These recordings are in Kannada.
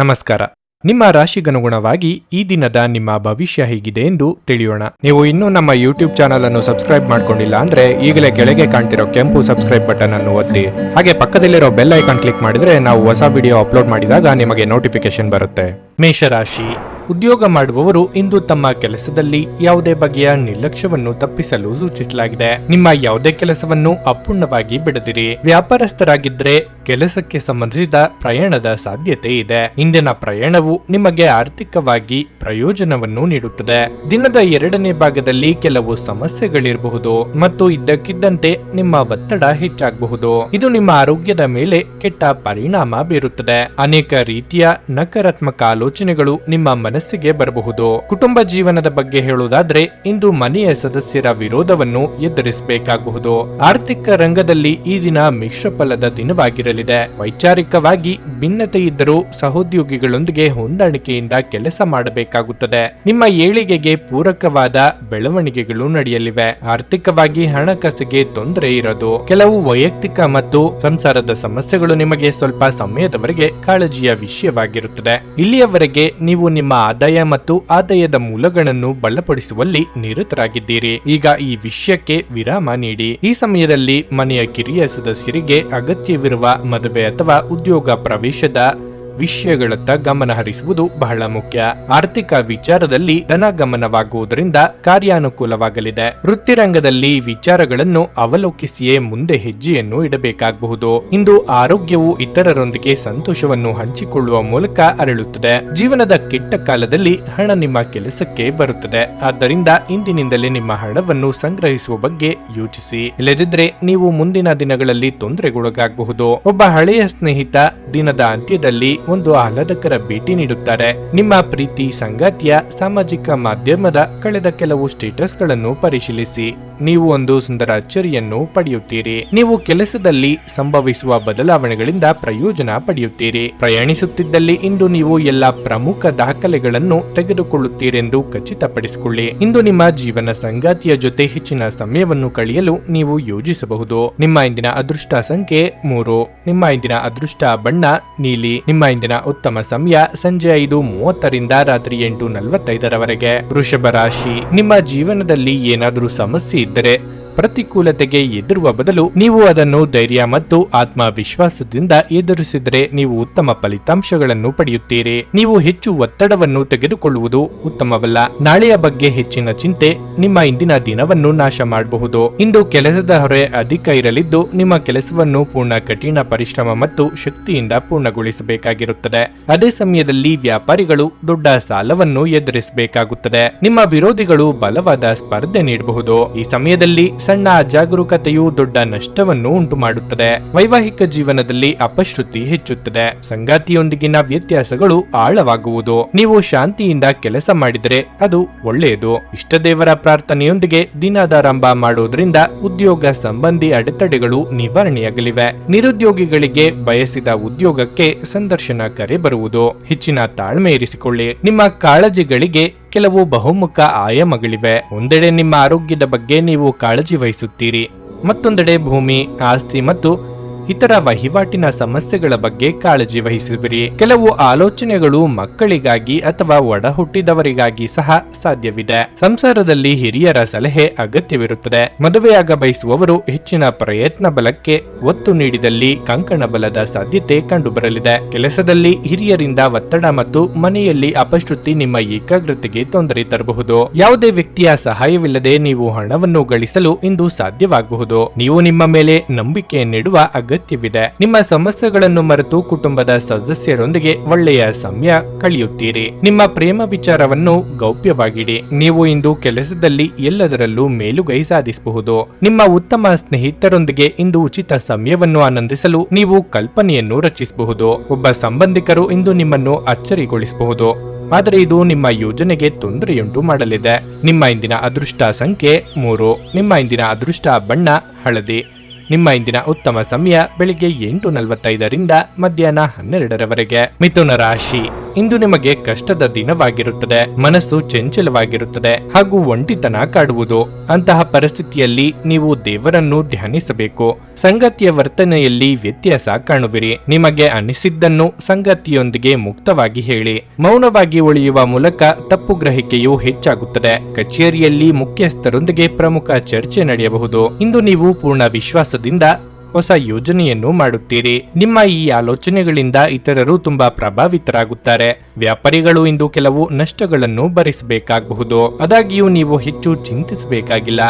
ನಮಸ್ಕಾರ. ನಿಮ್ಮ ರಾಶಿಗನುಗುಣವಾಗಿ ಈ ದಿನದ ನಿಮ್ಮ ಭವಿಷ್ಯ ಹೇಗಿದೆ ಎಂದು ತಿಳಿಯೋಣ. ನೀವು ಇನ್ನೂ ನಮ್ಮ ಯೂಟ್ಯೂಬ್ ಚಾನಲ್ ಅನ್ನು ಸಬ್ಸ್ಕ್ರೈಬ್ ಮಾಡ್ಕೊಂಡಿಲ್ಲ ಅಂದ್ರೆ ಈಗಲೇ ಕೆಳಗೆ ಕಾಣ್ತಿರೋ ಕೆಂಪು ಸಬ್ಸ್ಕ್ರೈಬ್ ಬಟನ್ ಅನ್ನು ಒತ್ತಿ, ಹಾಗೆ ಪಕ್ಕದಲ್ಲಿರೋ ಬೆಲ್ ಐಕಾನ್ ಕ್ಲಿಕ್ ಮಾಡಿದ್ರೆ ನಾವು ಹೊಸ ವಿಡಿಯೋ ಅಪ್ಲೋಡ್ ಮಾಡಿದಾಗ ನಿಮಗೆ ನೋಟಿಫಿಕೇಶನ್ ಬರುತ್ತೆ. ಮೇಷರಾಶಿ, ಉದ್ಯೋಗ ಮಾಡುವವರು ಇಂದು ತಮ್ಮ ಕೆಲಸದಲ್ಲಿ ಯಾವುದೇ ಬಗೆಯ ನಿರ್ಲಕ್ಷ್ಯವನ್ನು ತಪ್ಪಿಸಲು ಸೂಚಿಸಲಾಗಿದೆ. ನಿಮ್ಮ ಯಾವುದೇ ಕೆಲಸವನ್ನು ಅಪೂರ್ಣವಾಗಿ ಬಿಡದಿರಿ. ವ್ಯಾಪಾರಸ್ಥರಾಗಿದ್ರೆ ಕೆಲಸಕ್ಕೆ ಸಂಬಂಧಿಸಿದ ಪ್ರಯಾಣದ ಸಾಧ್ಯತೆ ಇದೆ. ಇಂದಿನ ಪ್ರಯಾಣವು ನಿಮಗೆ ಆರ್ಥಿಕವಾಗಿ ಪ್ರಯೋಜನವನ್ನು ನೀಡುತ್ತದೆ. ದಿನದ ಎರಡನೇ ಭಾಗದಲ್ಲಿ ಕೆಲವು ಸಮಸ್ಯೆಗಳಿರಬಹುದು ಮತ್ತು ಇದ್ದಕ್ಕಿದ್ದಂತೆ ನಿಮ್ಮ ಒತ್ತಡ ಹೆಚ್ಚಾಗಬಹುದು. ಇದು ನಿಮ್ಮ ಆರೋಗ್ಯದ ಮೇಲೆ ಕೆಟ್ಟ ಪರಿಣಾಮ ಬೀರುತ್ತದೆ. ಅನೇಕ ರೀತಿಯ ನಕಾರಾತ್ಮಕ ಆಲೋಚನೆಗಳು ನಿಮ್ಮ ಮನಸ್ಸಿಗೆ ಬರಬಹುದು. ಕುಟುಂಬ ಜೀವನದ ಬಗ್ಗೆ ಹೇಳುವುದಾದ್ರೆ ಇಂದು ಮನೆಯ ಸದಸ್ಯರ ವಿರೋಧವನ್ನು ಎದುರಿಸಬೇಕಾಗಬಹುದು. ಆರ್ಥಿಕ ರಂಗದಲ್ಲಿ ಈ ದಿನ ಮಿಶ್ರ ಫಲದ ದಿನವಾಗಿರಲಿದೆ. ವೈಚಾರಿಕವಾಗಿ ಭಿನ್ನತೆ ಇದ್ದರೂ ಸಹೋದ್ಯೋಗಿಗಳೊಂದಿಗೆ ಹೊಂದಾಣಿಕೆಯಿಂದ ಕೆಲಸ ಮಾಡಬೇಕಾಗುತ್ತದೆ. ನಿಮ್ಮ ಏಳಿಗೆಗೆ ಪೂರಕವಾದ ಬೆಳವಣಿಗೆಗಳು ನಡೆಯಲಿವೆ. ಆರ್ಥಿಕವಾಗಿ ಹಣಕಾಸಿಗೆ ತೊಂದರೆ ಇರೋದು. ಕೆಲವು ವೈಯಕ್ತಿಕ ಮತ್ತು ಸಂಸಾರದ ಸಮಸ್ಯೆಗಳು ನಿಮಗೆ ಸ್ವಲ್ಪ ಸಮಯದವರೆಗೆ ಕಾಳಜಿಯ ವಿಷಯವಾಗಿರುತ್ತದೆ. ಇಲ್ಲಿಯವರೆಗೆ ನೀವು ನಿಮ್ಮ ಆದಾಯ ಮತ್ತು ಆದಾಯದ ಮೂಲಗಳನ್ನು ಬಲಪಡಿಸುವಲ್ಲಿ ನಿರತರಾಗಿದ್ದೀರಿ. ಈಗ ಈ ವಿಷಯಕ್ಕೆ ವಿರಾಮ ನೀಡಿ. ಈ ಸಮಯದಲ್ಲಿ ಮನೆಯ ಕಿರಿಯ ಸದಸ್ಯರಿಗೆ ಅಗತ್ಯವಿರುವ ಮದುವೆ ಅಥವಾ ಉದ್ಯೋಗ ಪ್ರವೇಶದ ವಿಷಯಗಳತ್ತ ಗಮನ ಹರಿಸುವುದು ಬಹಳ ಮುಖ್ಯ. ಆರ್ಥಿಕ ವಿಚಾರದಲ್ಲಿ ಧನಗಮನವಾಗುವುದರಿಂದ ಕಾರ್ಯಾನುಕೂಲವಾಗಲಿದೆ. ವೃತ್ತಿರಂಗದಲ್ಲಿ ವಿಚಾರಗಳನ್ನು ಅವಲೋಕಿಸಿಯೇ ಮುಂದೆ ಹೆಜ್ಜೆಯನ್ನು ಇಡಬೇಕಾಗಬಹುದು. ಇಂದು ಆರೋಗ್ಯವು ಇತರರೊಂದಿಗೆ ಸಂತೋಷವನ್ನು ಹಂಚಿಕೊಳ್ಳುವ ಮೂಲಕ ಅರಳುತ್ತದೆ. ಜೀವನದ ಕೆಟ್ಟ ಕಾಲದಲ್ಲಿ ಹಣ ನಿಮ್ಮ ಕೆಲಸಕ್ಕೆ ಬರುತ್ತದೆ. ಆದ್ದರಿಂದ ಇಂದಿನಿಂದಲೇ ನಿಮ್ಮ ಹಣವನ್ನು ಸಂಗ್ರಹಿಸುವ ಬಗ್ಗೆ ಯೋಚಿಸಿ. ಇಲ್ಲದಿದ್ದರೆ ನೀವು ಮುಂದಿನ ದಿನಗಳಲ್ಲಿ ತೊಂದರೆಗೊಳಗಾಗಬಹುದು. ಒಬ್ಬ ಹಳೆಯ ಸ್ನೇಹಿತ ದಿನದ ಅಂತ್ಯದಲ್ಲಿ ಒಂದು ಆಹ್ಲಾದಕರ ಭೇಟಿ ನೀಡುತ್ತಾರೆ. ನಿಮ್ಮ ಪ್ರೀತಿ ಸಂಗಾತಿಯ ಸಾಮಾಜಿಕ ಮಾಧ್ಯಮದ ಕಳೆದ ಕೆಲವು ಸ್ಟೇಟಸ್ಗಳನ್ನು ಪರಿಶೀಲಿಸಿ. ನೀವು ಒಂದು ಸುಂದರ ಅಚ್ಚರಿಯನ್ನು ಪಡೆಯುತ್ತೀರಿ. ನೀವು ಕೆಲಸದಲ್ಲಿ ಸಂಭವಿಸುವ ಬದಲಾವಣೆಗಳಿಂದ ಪ್ರಯೋಜನ ಪಡೆಯುತ್ತೀರಿ. ಪ್ರಯಾಣಿಸುತ್ತಿದ್ದಲ್ಲಿ ಇಂದು ನೀವು ಎಲ್ಲಾ ಪ್ರಮುಖ ದಾಖಲೆಗಳನ್ನು ತೆಗೆದುಕೊಳ್ಳುತ್ತೀರೆಂದು ಖಚಿತಪಡಿಸಿಕೊಳ್ಳಿ. ಇಂದು ನಿಮ್ಮ ಜೀವನ ಸಂಗಾತಿಯ ಜೊತೆ ಹೆಚ್ಚಿನ ಸಮಯವನ್ನು ಕಳೆಯಲು ನೀವು ಯೋಜಿಸಬಹುದು. ನಿಮ್ಮ ಇಂದಿನ ಅದೃಷ್ಟ ಸಂಖ್ಯೆ 3. ನಿಮ್ಮ ಇಂದಿನ ಅದೃಷ್ಟ ಬಣ್ಣ ನೀಲಿ. ನಿಮ್ಮ ಇಂದಿನ ಉತ್ತಮ ಸಮಯ ಸಂಜೆ 5:30ರಿಂದ ರಾತ್ರಿ 8:45ರವರೆಗೆ. ವೃಷಭ ರಾಶಿ, ನಿಮ್ಮ ಜೀವನದಲ್ಲಿ ಏನಾದರೂ ಸಮಸ್ಯೆ ಇದ್ದರೆ ಪ್ರತಿಕೂಲತೆಗೆ ಎದುರುವ ಬದಲು ನೀವು ಅದನ್ನು ಧೈರ್ಯ ಮತ್ತು ಆತ್ಮವಿಶ್ವಾಸದಿಂದ ಎದುರಿಸಿದರೆ ನೀವು ಉತ್ತಮ ಫಲಿತಾಂಶಗಳನ್ನು ಪಡೆಯುತ್ತೀರಿ. ನೀವು ಹೆಚ್ಚು ಒತ್ತಡವನ್ನು ತೆಗೆದುಕೊಳ್ಳುವುದು ಉತ್ತಮವಲ್ಲ. ನಾಳೆಯ ಬಗ್ಗೆ ಹೆಚ್ಚಿನ ಚಿಂತೆ ನಿಮ್ಮ ಇಂದಿನ ದಿನವನ್ನು ನಾಶ ಮಾಡಬಹುದು. ಇಂದು ಕೆಲಸದ ಹೊರೆ ಅಧಿಕ ಇರಲಿದ್ದು ನಿಮ್ಮ ಕೆಲಸವನ್ನು ಪೂರ್ಣ ಕಠಿಣ ಪರಿಶ್ರಮ ಮತ್ತು ಶಕ್ತಿಯಿಂದ ಪೂರ್ಣಗೊಳಿಸಬೇಕಾಗಿರುತ್ತದೆ. ಅದೇ ಸಮಯದಲ್ಲಿ ವ್ಯಾಪಾರಿಗಳು ದೊಡ್ಡ ಸಾಲವನ್ನು ಎದುರಿಸಬೇಕಾಗುತ್ತದೆ. ನಿಮ್ಮ ವಿರೋಧಿಗಳು ಬಲವಾದ ಸ್ಪರ್ಧೆ ನೀಡಬಹುದು. ಈ ಸಮಯದಲ್ಲಿ ಸಣ್ಣ ಅಜಾಗರೂಕತೆಯು ದೊಡ್ಡ ನಷ್ಟವನ್ನು ಉಂಟು ಮಾಡುತ್ತದೆ. ವೈವಾಹಿಕ ಜೀವನದಲ್ಲಿ ಅಪಶ್ರುತಿ ಹೆಚ್ಚುತ್ತದೆ. ಸಂಗಾತಿಯೊಂದಿಗಿನ ವ್ಯತ್ಯಾಸಗಳು ಆಳವಾಗುವುದು. ನೀವು ಶಾಂತಿಯಿಂದ ಕೆಲಸ ಮಾಡಿದರೆ ಅದು ಒಳ್ಳೆಯದು. ಇಷ್ಟದೇವರ ಪ್ರಾರ್ಥನೆಯೊಂದಿಗೆ ದಿನದಾರಂಭ ಮಾಡುವುದರಿಂದ ಉದ್ಯೋಗ ಸಂಬಂಧಿ ಅಡೆತಡೆಗಳು ನಿವಾರಣೆಯಾಗಲಿವೆ. ನಿರುದ್ಯೋಗಿಗಳಿಗೆ ಬಯಸಿದ ಉದ್ಯೋಗಕ್ಕೆ ಸಂದರ್ಶನ ಕರೆ ಬರುವುದು. ಹೆಚ್ಚಿನ ತಾಳ್ಮೆ ಇರಿಸಿಕೊಳ್ಳಿ. ನಿಮ್ಮ ಕಾಳಜಿಗಳಿಗೆ ಕೆಲವು ಬಹುಮುಖ ಆಯಾಮಗಳಿವೆ. ಒಂದೆಡೆ ನಿಮ್ಮ ಆರೋಗ್ಯದ ಬಗ್ಗೆ ನೀವು ಕಾಳಜಿ ವಹಿಸುತ್ತೀರಿ, ಮತ್ತೊಂದೆಡೆ ಭೂಮಿ, ಆಸ್ತಿ ಮತ್ತು ಇತರ ವಹಿವಾಟಿನ ಸಮಸ್ಯೆಗಳ ಬಗ್ಗೆ ಕಾಳಜಿ ವಹಿಸುವಿರಿ. ಕೆಲವು ಆಲೋಚನೆಗಳು ಮಕ್ಕಳಿಗಾಗಿ ಅಥವಾ ಒಡ ಹುಟ್ಟಿದವರಿಗಾಗಿ ಸಹ ಸಾಧ್ಯವಿದೆ. ಸಂಸಾರದಲ್ಲಿ ಹಿರಿಯರ ಸಲಹೆ ಅಗತ್ಯವಿರುತ್ತದೆ. ಮದುವೆಯಾಗ ಬಯಸುವವರು ಹೆಚ್ಚಿನ ಪ್ರಯತ್ನ ಬಲಕ್ಕೆ ಒತ್ತು ನೀಡಿದಲ್ಲಿ ಕಂಕಣ ಬಲದ ಸಾಧ್ಯತೆ ಕಂಡುಬರಲಿದೆ. ಕೆಲಸದಲ್ಲಿ ಹಿರಿಯರಿಂದ ಒತ್ತಡ ಮತ್ತು ಮನೆಯಲ್ಲಿ ಅಪಶ್ರುತಿ ನಿಮ್ಮ ಏಕಾಗ್ರತೆಗೆ ತೊಂದರೆ ತರಬಹುದು. ಯಾವುದೇ ವ್ಯಕ್ತಿಯ ಸಹಾಯವಿಲ್ಲದೆ ನೀವು ಹಣವನ್ನು ಗಳಿಸಲು ಇಂದು ಸಾಧ್ಯವಾಗಬಹುದು. ನೀವು ನಿಮ್ಮ ಮೇಲೆ ನಂಬಿಕೆಯನ್ನಿಡುವ ಅಗತ್ಯವಿದೆ. ನಿಮ್ಮ ಸಮಸ್ಯೆಗಳನ್ನು ಮರೆತು ಕುಟುಂಬದ ಸದಸ್ಯರೊಂದಿಗೆ ಒಳ್ಳೆಯ ಸಮಯ ಕಳೆಯುತ್ತೀರಿ. ನಿಮ್ಮ ಪ್ರೇಮ ವಿಚಾರವನ್ನು ಗೌಪ್ಯವಾಗಿಡಿ. ನೀವು ಇಂದು ಕೆಲಸದಲ್ಲಿ ಎಲ್ಲದರಲ್ಲೂ ಮೇಲುಗೈ ಸಾಧಿಸಬಹುದು. ನಿಮ್ಮ ಉತ್ತಮ ಸ್ನೇಹಿತರೊಂದಿಗೆ ಇಂದು ಉಚಿತ ಸಮಯವನ್ನು ಆನಂದಿಸಲು ನೀವು ಕಲ್ಪನೆಯನ್ನು ರಚಿಸಬಹುದು. ಒಬ್ಬ ಸಂಬಂಧಿಕರು ಇಂದು ನಿಮ್ಮನ್ನು ಅಚ್ಚರಿಗೊಳಿಸಬಹುದು, ಆದರೆ ಇದು ನಿಮ್ಮ ಯೋಜನೆಗೆ ತೊಂದರೆಯುಂಟು ಮಾಡಲಿದೆ. ನಿಮ್ಮ ಇಂದಿನ ಅದೃಷ್ಟ ಸಂಖ್ಯೆ 3. ನಿಮ್ಮ ಇಂದಿನ ಅದೃಷ್ಟ ಬಣ್ಣ ಹಳದಿ. ನಿಮ್ಮ ಇಂದಿನ ಉತ್ತಮ ಸಮಯ ಬೆಳಿಗ್ಗೆ 8:45ರಿಂದ ಮಧ್ಯಾಹ್ನ 12ರವರೆಗೆ. ಮಿಥುನ ರಾಶಿ, ಇಂದು ನಿಮಗೆ ಕಷ್ಟದ ದಿನವಾಗಿರುತ್ತದೆ. ಮನಸ್ಸು ಚಂಚಲವಾಗಿರುತ್ತದೆ ಹಾಗೂ ಒಂಟಿತನ ಕಾಡುವುದು. ಅಂತಹ ಪರಿಸ್ಥಿತಿಯಲ್ಲಿ ನೀವು ದೇವರನ್ನು ಧ್ಯಾನಿಸಬೇಕು. ಸಂಗತಿಯ ವರ್ತನೆಯಲ್ಲಿ ವ್ಯತ್ಯಾಸ ಕಾಣುವಿರಿ. ನಿಮಗೆ ಅನಿಸಿದ್ದನ್ನು ಸಂಗತಿಯೊಂದಿಗೆ ಮುಕ್ತವಾಗಿ ಹೇಳಿ. ಮೌನವಾಗಿ ಉಳಿಯುವ ಮೂಲಕ ತಪ್ಪು ಗ್ರಹಿಕೆಯು ಹೆಚ್ಚಾಗುತ್ತದೆ. ಕಚೇರಿಯಲ್ಲಿ ಮುಖ್ಯಸ್ಥರೊಂದಿಗೆ ಪ್ರಮುಖ ಚರ್ಚೆ ನಡೆಯಬಹುದು. ಇಂದು ನೀವು ಪೂರ್ಣ ವಿಶ್ವಾಸದಿಂದ ಹೊಸ ಯೋಜನೆಯನ್ನು ಮಾಡುತ್ತೀರಿ. ನಿಮ್ಮ ಈ ಆಲೋಚನೆಗಳಿಂದ ಇತರರು ತುಂಬಾ ಪ್ರಭಾವಿತರಾಗುತ್ತಾರೆ. ವ್ಯಾಪಾರಿಗಳು ಇಂದು ಕೆಲವು ನಷ್ಟಗಳನ್ನು ಭರಿಸಬೇಕಾಗಬಹುದು. ಆದಾಗ್ಯೂ ನೀವು ಹೆಚ್ಚು ಚಿಂತಿಸಬೇಕಾಗಿಲ್ಲ.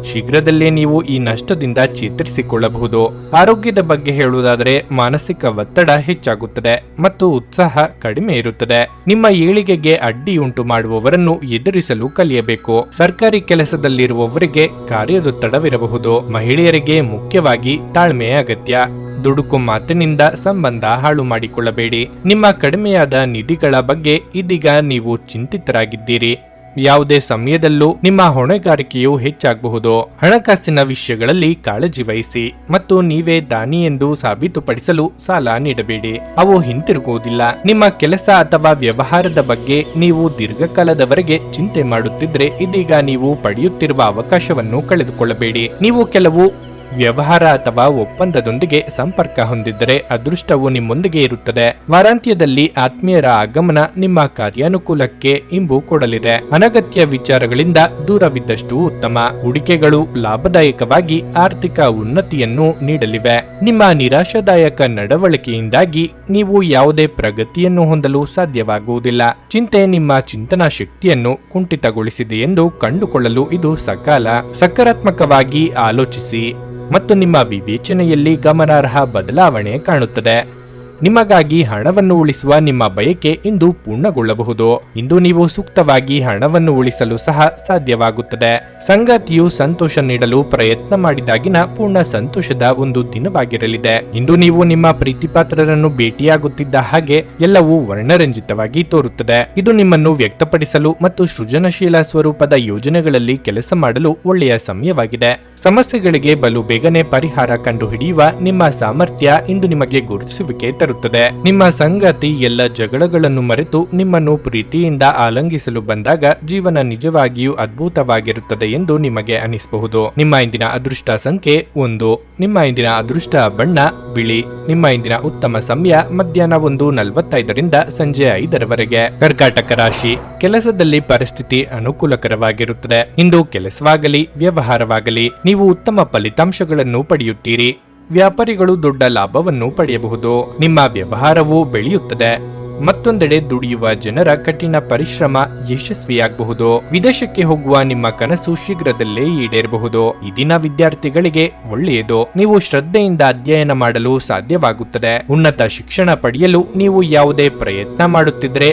ಶೀಘ್ರದಲ್ಲೇ ನೀವು ಈ ನಷ್ಟದಿಂದ ಚೇತರಿಸಿಕೊಳ್ಳಬಹುದು. ಆರೋಗ್ಯದ ಬಗ್ಗೆ ಹೇಳುವುದಾದರೆ ಮಾನಸಿಕ ಒತ್ತಡ ಹೆಚ್ಚಾಗುತ್ತದೆ ಮತ್ತು ಉತ್ಸಾಹ ಕಡಿಮೆ ಇರುತ್ತದೆ. ನಿಮ್ಮ ಏಳಿಗೆಗೆ ಅಡ್ಡಿಯುಂಟು ಮಾಡುವವರನ್ನು ಎದುರಿಸಲು ಕಲಿಯಬೇಕು. ಸರ್ಕಾರಿ ಕೆಲಸದಲ್ಲಿರುವವರಿಗೆ ಕಾರ್ಯದೊತ್ತಡವಿರಬಹುದು. ಮಹಿಳೆಯರಿಗೆ ಮುಖ್ಯವಾಗಿ ತಾಳ್ಮೆಯ ಅಗತ್ಯ. ದುಡುಕು ಮಾತಿನಿಂದ ಸಂಬಂಧ ಹಾಳು ಮಾಡಿಕೊಳ್ಳಬೇಡಿ. ನಿಮ್ಮ ಕಡಿಮೆಯಾದ ನಿಧಿಗಳ ಬಗ್ಗೆ ಇದೀಗ ನೀವು ಚಿಂತಿತರಾಗಿದ್ದೀರಿ. ಯಾವುದೇ ಸಮಯದಲ್ಲೂ ನಿಮ್ಮ ಹೊಣೆಗಾರಿಕೆಯು ಹೆಚ್ಚಾಗಬಹುದು. ಹಣಕಾಸಿನ ವಿಷಯಗಳಲ್ಲಿ ಕಾಳಜಿ ವಹಿಸಿ ಮತ್ತು ನೀವೇ ದಾನಿ ಎಂದು ಸಾಬೀತುಪಡಿಸಲು ಸಾಲ ನೀಡಬೇಡಿ. ಅವು ಹಿಂತಿರುಗುವುದಿಲ್ಲ. ನಿಮ್ಮ ಕೆಲಸ ಅಥವಾ ವ್ಯವಹಾರದ ಬಗ್ಗೆ ನೀವು ದೀರ್ಘಕಾಲದವರೆಗೆ ಚಿಂತೆ ಮಾಡುತ್ತಿದ್ರೆ ಇದೀಗ ನೀವು ಪಡೆಯುತ್ತಿರುವ ಅವಕಾಶವನ್ನು ಕಳೆದುಕೊಳ್ಳಬೇಡಿ. ನೀವು ಕೆಲವು ವ್ಯವಹಾರ ಅಥವಾ ಒಪ್ಪಂದದೊಂದಿಗೆ ಸಂಪರ್ಕ ಹೊಂದಿದ್ದರೆ ಅದೃಷ್ಟವು ನಿಮ್ಮೊಂದಿಗೆ ಇರುತ್ತದೆ. ವಾರಾಂತ್ಯದಲ್ಲಿ ಆತ್ಮೀಯರ ಆಗಮನ ನಿಮ್ಮ ಕಾರ್ಯಾನುಕೂಲಕ್ಕೆ ಇಂಬು ಕೊಡಲಿದೆ. ಅನಗತ್ಯ ವಿಚಾರಗಳಿಂದ ದೂರವಿದ್ದಷ್ಟು ಉತ್ತಮ. ಹೂಡಿಕೆಗಳು ಲಾಭದಾಯಕವಾಗಿ ಆರ್ಥಿಕ ಉನ್ನತಿಯನ್ನು ನೀಡಲಿವೆ. ನಿಮ್ಮ ನಿರಾಶಾದಾಯಕ ನಡವಳಿಕೆಯಿಂದಾಗಿ ನೀವು ಯಾವುದೇ ಪ್ರಗತಿಯನ್ನು ಹೊಂದಲು ಸಾಧ್ಯವಾಗುವುದಿಲ್ಲ. ಚಿಂತೆ ನಿಮ್ಮ ಚಿಂತನಾ ಶಕ್ತಿಯನ್ನು ಕುಂಠಿತಗೊಳಿಸಿದೆ ಎಂದು ಕಂಡುಕೊಳ್ಳಲು ಇದು ಸಕಾಲ. ಸಕಾರಾತ್ಮಕವಾಗಿ ಆಲೋಚಿಸಿ ಮತ್ತು ನಿಮ್ಮ ವಿವೇಚನೆಯಲ್ಲಿ ಗಮನಾರ್ಹ ಬದಲಾವಣೆ ಕಾಣುತ್ತದೆ. ನಿಮಗಾಗಿ ಹಣವನ್ನು ಉಳಿಸುವ ನಿಮ್ಮ ಬಯಕೆ ಇಂದು ಪೂರ್ಣಗೊಳ್ಳಬಹುದು. ಇಂದು ನೀವು ಸೂಕ್ತವಾಗಿ ಹಣವನ್ನು ಉಳಿಸಲು ಸಹ ಸಾಧ್ಯವಾಗುತ್ತದೆ. ಸಂಗಾತಿಯು ಸಂತೋಷ ನೀಡಲು ಪ್ರಯತ್ನ ಮಾಡಿದಾಗಿನ ಪೂರ್ಣ ಸಂತೋಷದ ಒಂದು ದಿನವಾಗಿರಲಿದೆ. ಇಂದು ನೀವು ನಿಮ್ಮ ಪ್ರೀತಿಪಾತ್ರರನ್ನು ಭೇಟಿಯಾಗುತ್ತಿದ್ದ ಹಾಗೆ ಎಲ್ಲವೂ ವರ್ಣರಂಜಿತವಾಗಿ ತೋರುತ್ತದೆ. ಇದು ನಿಮ್ಮನ್ನು ವ್ಯಕ್ತಪಡಿಸಲು ಮತ್ತು ಸೃಜನಶೀಲ ಸ್ವರೂಪದ ಯೋಜನೆಗಳಲ್ಲಿ ಕೆಲಸ ಮಾಡಲು ಒಳ್ಳೆಯ ಸಮಯವಾಗಿದೆ. ಸಮಸ್ಯೆಗಳಿಗೆ ಬಲು ಬೇಗನೆ ಪರಿಹಾರ ಕಂಡುಹಿಡಿಯುವ ನಿಮ್ಮ ಸಾಮರ್ಥ್ಯ ಇಂದು ನಿಮಗೆ ಗುರುತಿಸುವಿಕೆ ತರುತ್ತದೆ. ನಿಮ್ಮ ಸಂಗಾತಿ ಎಲ್ಲ ಜಗಳಗಳನ್ನು ಮರೆತು ನಿಮ್ಮನ್ನು ಪ್ರೀತಿಯಿಂದ ಆಲಂಗಿಸಲು ಬಂದಾಗ ಜೀವನ ನಿಜವಾಗಿಯೂ ಅದ್ಭುತವಾಗಿರುತ್ತದೆ ಎಂದು ನಿಮಗೆ ಅನಿಸಬಹುದು. ನಿಮ್ಮ ಇಂದಿನ ಅದೃಷ್ಟ ಸಂಖ್ಯೆ 1. ನಿಮ್ಮ ಇಂದಿನ ಅದೃಷ್ಟ ಬಣ್ಣ ಬಿಳಿ. ನಿಮ್ಮ ಇಂದಿನ ಉತ್ತಮ ಸಮಯ ಮಧ್ಯಾಹ್ನ 1:45ರಿಂದ ಸಂಜೆ 5ರವರೆಗೆ. ಕರ್ಕಾಟಕ ರಾಶಿ. ಕೆಲಸದಲ್ಲಿ ಪರಿಸ್ಥಿತಿ ಅನುಕೂಲಕರವಾಗಿರುತ್ತದೆ. ಇಂದು ಕೆಲಸವಾಗಲಿ ವ್ಯವಹಾರವಾಗಲಿ ನೀವು ಉತ್ತಮ ಫಲಿತಾಂಶಗಳನ್ನು ಪಡೆಯುತ್ತೀರಿ. ವ್ಯಾಪಾರಿಗಳು ದೊಡ್ಡ ಲಾಭವನ್ನು ಪಡೆಯಬಹುದು. ನಿಮ್ಮ ವ್ಯವಹಾರವು ಬೆಳೆಯುತ್ತದೆ. ಮತ್ತೊಂದೆಡೆ ದುಡಿಯುವ ಜನರ ಕಠಿಣ ಪರಿಶ್ರಮ ಯಶಸ್ವಿಯಾಗಬಹುದು. ವಿದೇಶಕ್ಕೆ ಹೋಗುವ ನಿಮ್ಮ ಕನಸು ಶೀಘ್ರದಲ್ಲೇ ಈಡೇರಬಹುದು. ಈ ದಿನ ವಿದ್ಯಾರ್ಥಿಗಳಿಗೆ ಒಳ್ಳೆಯದು. ನೀವು ಶ್ರದ್ಧೆಯಿಂದ ಅಧ್ಯಯನ ಮಾಡಲು ಸಾಧ್ಯವಾಗುತ್ತದೆ. ಉನ್ನತ ಶಿಕ್ಷಣ ಪಡೆಯಲು ನೀವು ಯಾವುದೇ ಪ್ರಯತ್ನ ಮಾಡುತ್ತಿದ್ದರೆ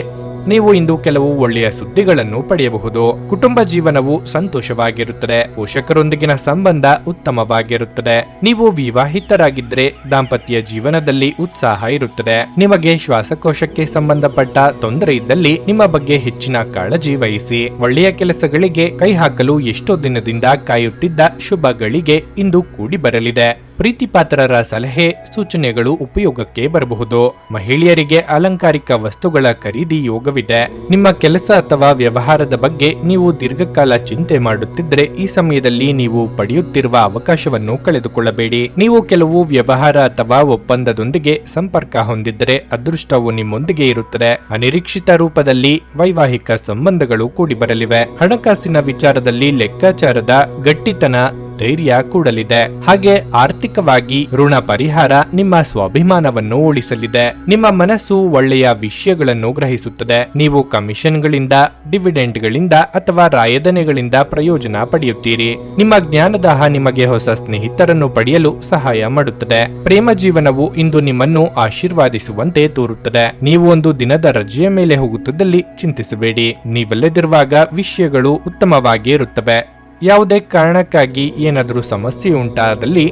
ನೀವು ಇಂದು ಕೆಲವು ಒಳ್ಳೆಯ ಸುದ್ದಿಗಳನ್ನು ಪಡೆಯಬಹುದು. ಕುಟುಂಬ ಜೀವನವು ಸಂತೋಷವಾಗಿರುತ್ತದೆ. ಪೋಷಕರೊಂದಿಗಿನ ಸಂಬಂಧ ಉತ್ತಮವಾಗಿರುತ್ತದೆ. ನೀವು ವಿವಾಹಿತರಾಗಿದ್ದರೆ ದಾಂಪತ್ಯ ಜೀವನದಲ್ಲಿ ಉತ್ಸಾಹ ಇರುತ್ತದೆ. ನಿಮಗೆ ಶ್ವಾಸಕೋಶಕ್ಕೆ ಸಂಬಂಧಪಟ್ಟ ತೊಂದರೆ ಇದ್ದಲ್ಲಿ ನಿಮ್ಮ ಬಗ್ಗೆ ಹೆಚ್ಚಿನ ಕಾಳಜಿ ವಹಿಸಿ. ಒಳ್ಳೆಯ ಕೆಲಸಗಳಿಗೆ ಕೈ ಹಾಕಲು ಎಷ್ಟೋ ದಿನದಿಂದ ಕಾಯುತ್ತಿದ್ದ ಶುಭ ಗಳಿಗೆ ಇಂದು ಕೂಡಿ ಬರಲಿದೆ. ಪ್ರೀತಿಪಾತ್ರರ ಸಲಹೆ ಸೂಚನೆಗಳು ಉಪಯೋಗಕ್ಕೆ ಬರಬಹುದು. ಮಹಿಳೆಯರಿಗೆ ಅಲಂಕಾರಿಕ ವಸ್ತುಗಳ ಖರೀದಿ ಯೋಗವಿದೆ. ನಿಮ್ಮ ಕೆಲಸ ಅಥವಾ ವ್ಯವಹಾರದ ಬಗ್ಗೆ ನೀವು ದೀರ್ಘಕಾಲ ಚಿಂತೆ ಮಾಡುತ್ತಿದ್ದರೆ ಈ ಸಮಯದಲ್ಲಿ ನೀವು ಪಡೆಯುತ್ತಿರುವ ಅವಕಾಶವನ್ನು ಕಳೆದುಕೊಳ್ಳಬೇಡಿ. ನೀವು ಕೆಲವು ವ್ಯವಹಾರ ಅಥವಾ ಒಪ್ಪಂದದೊಂದಿಗೆ ಸಂಪರ್ಕ ಹೊಂದಿದ್ದರೆ ಅದೃಷ್ಟವು ನಿಮ್ಮೊಂದಿಗೆ ಇರುತ್ತದೆ. ಅನಿರೀಕ್ಷಿತ ರೂಪದಲ್ಲಿ ವೈವಾಹಿಕ ಸಂಬಂಧಗಳು ಕೂಡಿ ಬರಲಿವೆ. ಹಣಕಾಸಿನ ವಿಚಾರದಲ್ಲಿ ಲೆಕ್ಕಾಚಾರದ ಗಟ್ಟಿತನ ಧೈರ್ಯ ಕೂಡಲಿದೆ. ಹಾಗೆ ಆರ್ಥಿಕವಾಗಿ ಋಣ ಪರಿಹಾರ ನಿಮ್ಮ ಸ್ವಾಭಿಮಾನವನ್ನು ಉಳಿಸಲಿದೆ. ನಿಮ್ಮ ಮನಸ್ಸು ಒಳ್ಳೆಯ ವಿಷಯಗಳನ್ನು ಗ್ರಹಿಸುತ್ತದೆ. ನೀವು ಕಮಿಷನ್ಗಳಿಂದ, ಡಿವಿಡೆಂಡ್ಗಳಿಂದ ಅಥವಾ ರಾಯಧನೆಗಳಿಂದ ಪ್ರಯೋಜನ ಪಡೆಯುತ್ತೀರಿ. ನಿಮ್ಮ ಜ್ಞಾನದಾಹ ನಿಮಗೆ ಹೊಸ ಸ್ನೇಹಿತರನ್ನು ಪಡೆಯಲು ಸಹಾಯ ಮಾಡುತ್ತದೆ. ಪ್ರೇಮ ಜೀವನವು ಇಂದು ನಿಮ್ಮನ್ನು ಆಶೀರ್ವಾದಿಸುವಂತೆ ತೋರುತ್ತದೆ. ನೀವು ಒಂದು ದಿನದ ರಜೆಯ ಮೇಲೆ ಹೋಗುತ್ತಿದ್ದಲ್ಲಿ ಚಿಂತಿಸಬೇಡಿ. ನೀವಲ್ಲದಿರುವಾಗ ವಿಷಯಗಳು ಉತ್ತಮವಾಗಿ ಇರುತ್ತವೆ. ಯಾವುದೇ ಕಾರಣಕ್ಕಾಗಿ ಏನಾದರೂ ಸಮಸ್ಯೆ ಉಂಟಾದಲ್ಲಿ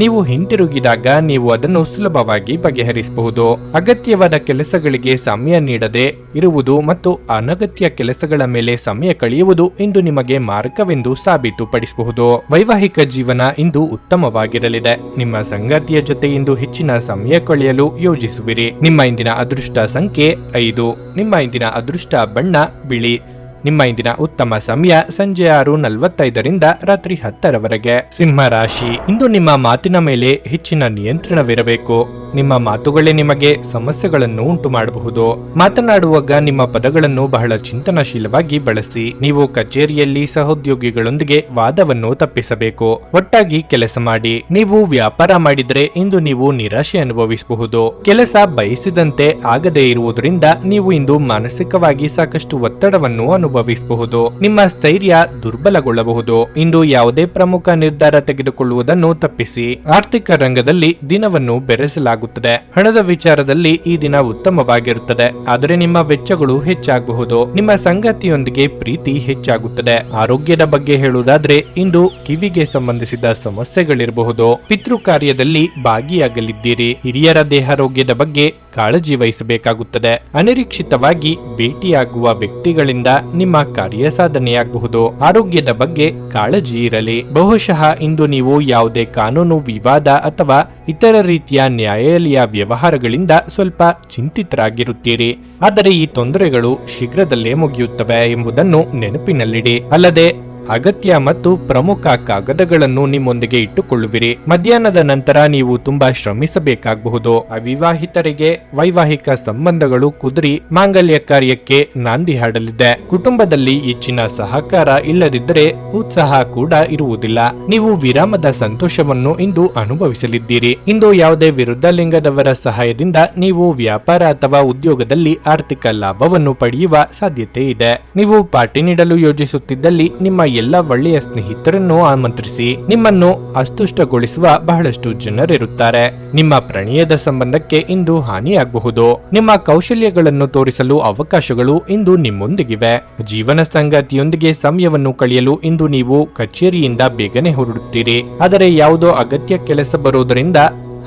ನೀವು ಹಿಂತಿರುಗಿದಾಗ ನೀವು ಅದನ್ನು ಸುಲಭವಾಗಿ ಬಗೆಹರಿಸಬಹುದು. ಅಗತ್ಯವಾದ ಕೆಲಸಗಳಿಗೆ ಸಮಯ ನೀಡದೆ ಇರುವುದು ಮತ್ತು ಅನಗತ್ಯ ಕೆಲಸಗಳ ಮೇಲೆ ಸಮಯ ಕಳೆಯುವುದು ಇಂದು ನಿಮಗೆ ಮಾರ್ಗವೆಂದು ಸಾಬೀತುಪಡಿಸಬಹುದು. ವೈವಾಹಿಕ ಜೀವನ ಇಂದು ಉತ್ತಮವಾಗಿರಲಿದೆ. ನಿಮ್ಮ ಸಂಗಾತಿಯ ಜೊತೆ ಇಂದು ಹೆಚ್ಚಿನ ಸಮಯ ಕಳೆಯಲು ಯೋಜಿಸುವಿರಿ. ನಿಮ್ಮ ಇಂದಿನ ಅದೃಷ್ಟ ಸಂಖ್ಯೆ 5. ನಿಮ್ಮ ಇಂದಿನ ಅದೃಷ್ಟ ಬಣ್ಣ ಬಿಳಿ. ನಿಮ್ಮ ಇಂದಿನ ಉತ್ತಮ ಸಮಯ ಸಂಜೆ 6:45 ರಾತ್ರಿ 10 ಸಿಂಹ ರಾಶಿ, ಇಂದು ನಿಮ್ಮ ಮಾತಿನ ಮೇಲೆ ಹೆಚ್ಚಿನ ನಿಯಂತ್ರಣವಿರಬೇಕು. ನಿಮ್ಮ ಮಾತುಗಳೇ ನಿಮಗೆ ಸಮಸ್ಯೆಗಳನ್ನು ಉಂಟು ಮಾಡಬಹುದು. ಮಾತನಾಡುವಾಗ ನಿಮ್ಮ ಪದಗಳನ್ನು ಬಹಳ ಚಿಂತನಶೀಲವಾಗಿ ಬಳಸಿ. ನೀವು ಕಚೇರಿಯಲ್ಲಿ ಸಹೋದ್ಯೋಗಿಗಳೊಂದಿಗೆ ವಾದವನ್ನು ತಪ್ಪಿಸಬೇಕು. ಒಟ್ಟಾಗಿ ಕೆಲಸ ಮಾಡಿ. ನೀವು ವ್ಯಾಪಾರ ಮಾಡಿದರೆ ಇಂದು ನೀವು ನಿರಾಶೆ ಅನುಭವಿಸಬಹುದು. ಕೆಲಸ ಬಯಸಿದಂತೆ ಆಗದೇ ಇರುವುದರಿಂದ ನೀವು ಇಂದು ಮಾನಸಿಕವಾಗಿ ಸಾಕಷ್ಟು ಒತ್ತಡವನ್ನು ಅನುಭವಿಸಬಹುದು. ನಿಮ್ಮ ಸ್ಥೈರ್ಯ ದುರ್ಬಲಗೊಳ್ಳಬಹುದು. ಇಂದು ಯಾವುದೇ ಪ್ರಮುಖ ನಿರ್ಧಾರ ತೆಗೆದುಕೊಳ್ಳುವುದನ್ನು ತಪ್ಪಿಸಿ. ಆರ್ಥಿಕ ರಂಗದಲ್ಲಿ ದಿನವನ್ನು ಬೆರೆಸಲಾಗುತ್ತದೆ. ಹಣದ ವಿಚಾರದಲ್ಲಿ ಈ ದಿನ ಉತ್ತಮವಾಗಿರುತ್ತದೆ, ಆದರೆ ನಿಮ್ಮ ವೆಚ್ಚಗಳು ಹೆಚ್ಚಾಗಬಹುದು. ನಿಮ್ಮ ಸಂಗಾತಿಯೊಂದಿಗೆ ಪ್ರೀತಿ ಹೆಚ್ಚಾಗುತ್ತದೆ. ಆರೋಗ್ಯದ ಬಗ್ಗೆ ಹೇಳುವುದಾದ್ರೆ ಇಂದು ಕಿವಿಗೆ ಸಂಬಂಧಿಸಿದ ಸಮಸ್ಯೆಗಳಿರಬಹುದು. ಪಿತೃ ಕಾರ್ಯದಲ್ಲಿ ಭಾಗಿಯಾಗಲಿದ್ದೀರಿ. ಹಿರಿಯರ ದೇಹಾರೋಗ್ಯದ ಬಗ್ಗೆ ಕಾಳಜಿ ವಹಿಸಬೇಕಾಗುತ್ತದೆ. ಅನಿರೀಕ್ಷಿತವಾಗಿ ಭೇಟಿಯಾಗುವ ವ್ಯಕ್ತಿಗಳಿಂದ ನಿಮ್ಮ ಕಾರ್ಯ ಸಾಧನೆಯಾಗಬಹುದು. ಆರೋಗ್ಯದ ಬಗ್ಗೆ ಕಾಳಜಿ ಇರಲಿ. ಬಹುಶಃ ಇಂದು ನೀವು ಯಾವುದೇ ಕಾನೂನು ವಿವಾದ ಅಥವಾ ಇತರ ರೀತಿಯ ನ್ಯಾಯಾಲಯ ವ್ಯವಹಾರಗಳಿಂದ ಸ್ವಲ್ಪ ಚಿಂತಿತರಾಗಿರುತ್ತೀರಿ. ಆದರೆ ಈ ತೊಂದರೆಗಳು ಶೀಘ್ರದಲ್ಲೇ ಮುಗಿಯುತ್ತವೆ ಎಂಬುದನ್ನು ನೆನಪಿನಲ್ಲಿಡಿ. ಅಲ್ಲದೆ ಅಗತ್ಯ ಮತ್ತು ಪ್ರಮುಖ ಕಾಗದಗಳನ್ನು ನಿಮ್ಮೊಂದಿಗೆ ಇಟ್ಟುಕೊಳ್ಳುವಿರಿ. ಮಧ್ಯಾಹ್ನದ ನಂತರ ನೀವು ತುಂಬಾ ಶ್ರಮಿಸಬೇಕಾಗಬಹುದು. ಅವಿವಾಹಿತರಿಗೆ ವೈವಾಹಿಕ ಸಂಬಂಧಗಳು ಕುದುರಿ ಮಾಂಗಲ್ಯ ಕಾರ್ಯಕ್ಕೆ ನಾಂದಿ ಹಾಡಲಿದೆ. ಕುಟುಂಬದಲ್ಲಿ ಹೆಚ್ಚಿನ ಸಹಕಾರ ಇಲ್ಲದಿದ್ದರೆ ಉತ್ಸಾಹ ಕೂಡ ಇರುವುದಿಲ್ಲ. ನೀವು ವಿರಾಮದ ಸಂತೋಷವನ್ನು ಇಂದು ಅನುಭವಿಸಲಿದ್ದೀರಿ. ಇಂದು ಯಾವುದೇ ವಿರುದ್ಧ ಲಿಂಗದವರ ಸಹಾಯದಿಂದ ನೀವು ವ್ಯಾಪಾರ ಅಥವಾ ಉದ್ಯೋಗದಲ್ಲಿ ಆರ್ಥಿಕ ಲಾಭವನ್ನು ಪಡೆಯುವ ಸಾಧ್ಯತೆ ಇದೆ. ನೀವು ಪಾರ್ಟಿ ನೀಡಲು ಯೋಜಿಸುತ್ತಿದ್ದಲ್ಲಿ ನಿಮ್ಮ ಎಲ್ಲ ಒಳ್ಳೆಯ ಸ್ನೇಹಿತರನ್ನು ಆಮಂತ್ರಿಸಿ. ನಿಮ್ಮನ್ನು ಅಸ್ತುಷ್ಟಗೊಳಿಸುವ ಬಹಳಷ್ಟು ಜನರಿರುತ್ತಾರೆ. ನಿಮ್ಮ ಪ್ರಣಯದ ಸಂಬಂಧಕ್ಕೆ ಇಂದು ಹಾನಿಯಾಗಬಹುದು. ನಿಮ್ಮ ಕೌಶಲ್ಯಗಳನ್ನು ತೋರಿಸಲು ಅವಕಾಶಗಳು ಇಂದು ನಿಮ್ಮೊಂದಿಗಿವೆ. ಜೀವನ ಸಂಗಾತಿಯೊಂದಿಗೆ ಸಮಯವನ್ನು ಕಳೆಯಲು ಇಂದು ನೀವು ಕಚೇರಿಯಿಂದ ಬೇಗನೆ ಹೊರಡುತ್ತೀರಿ. ಆದರೆ ಯಾವುದೋ ಅಗತ್ಯ ಕೆಲಸ ಬರುವುದರಿಂದ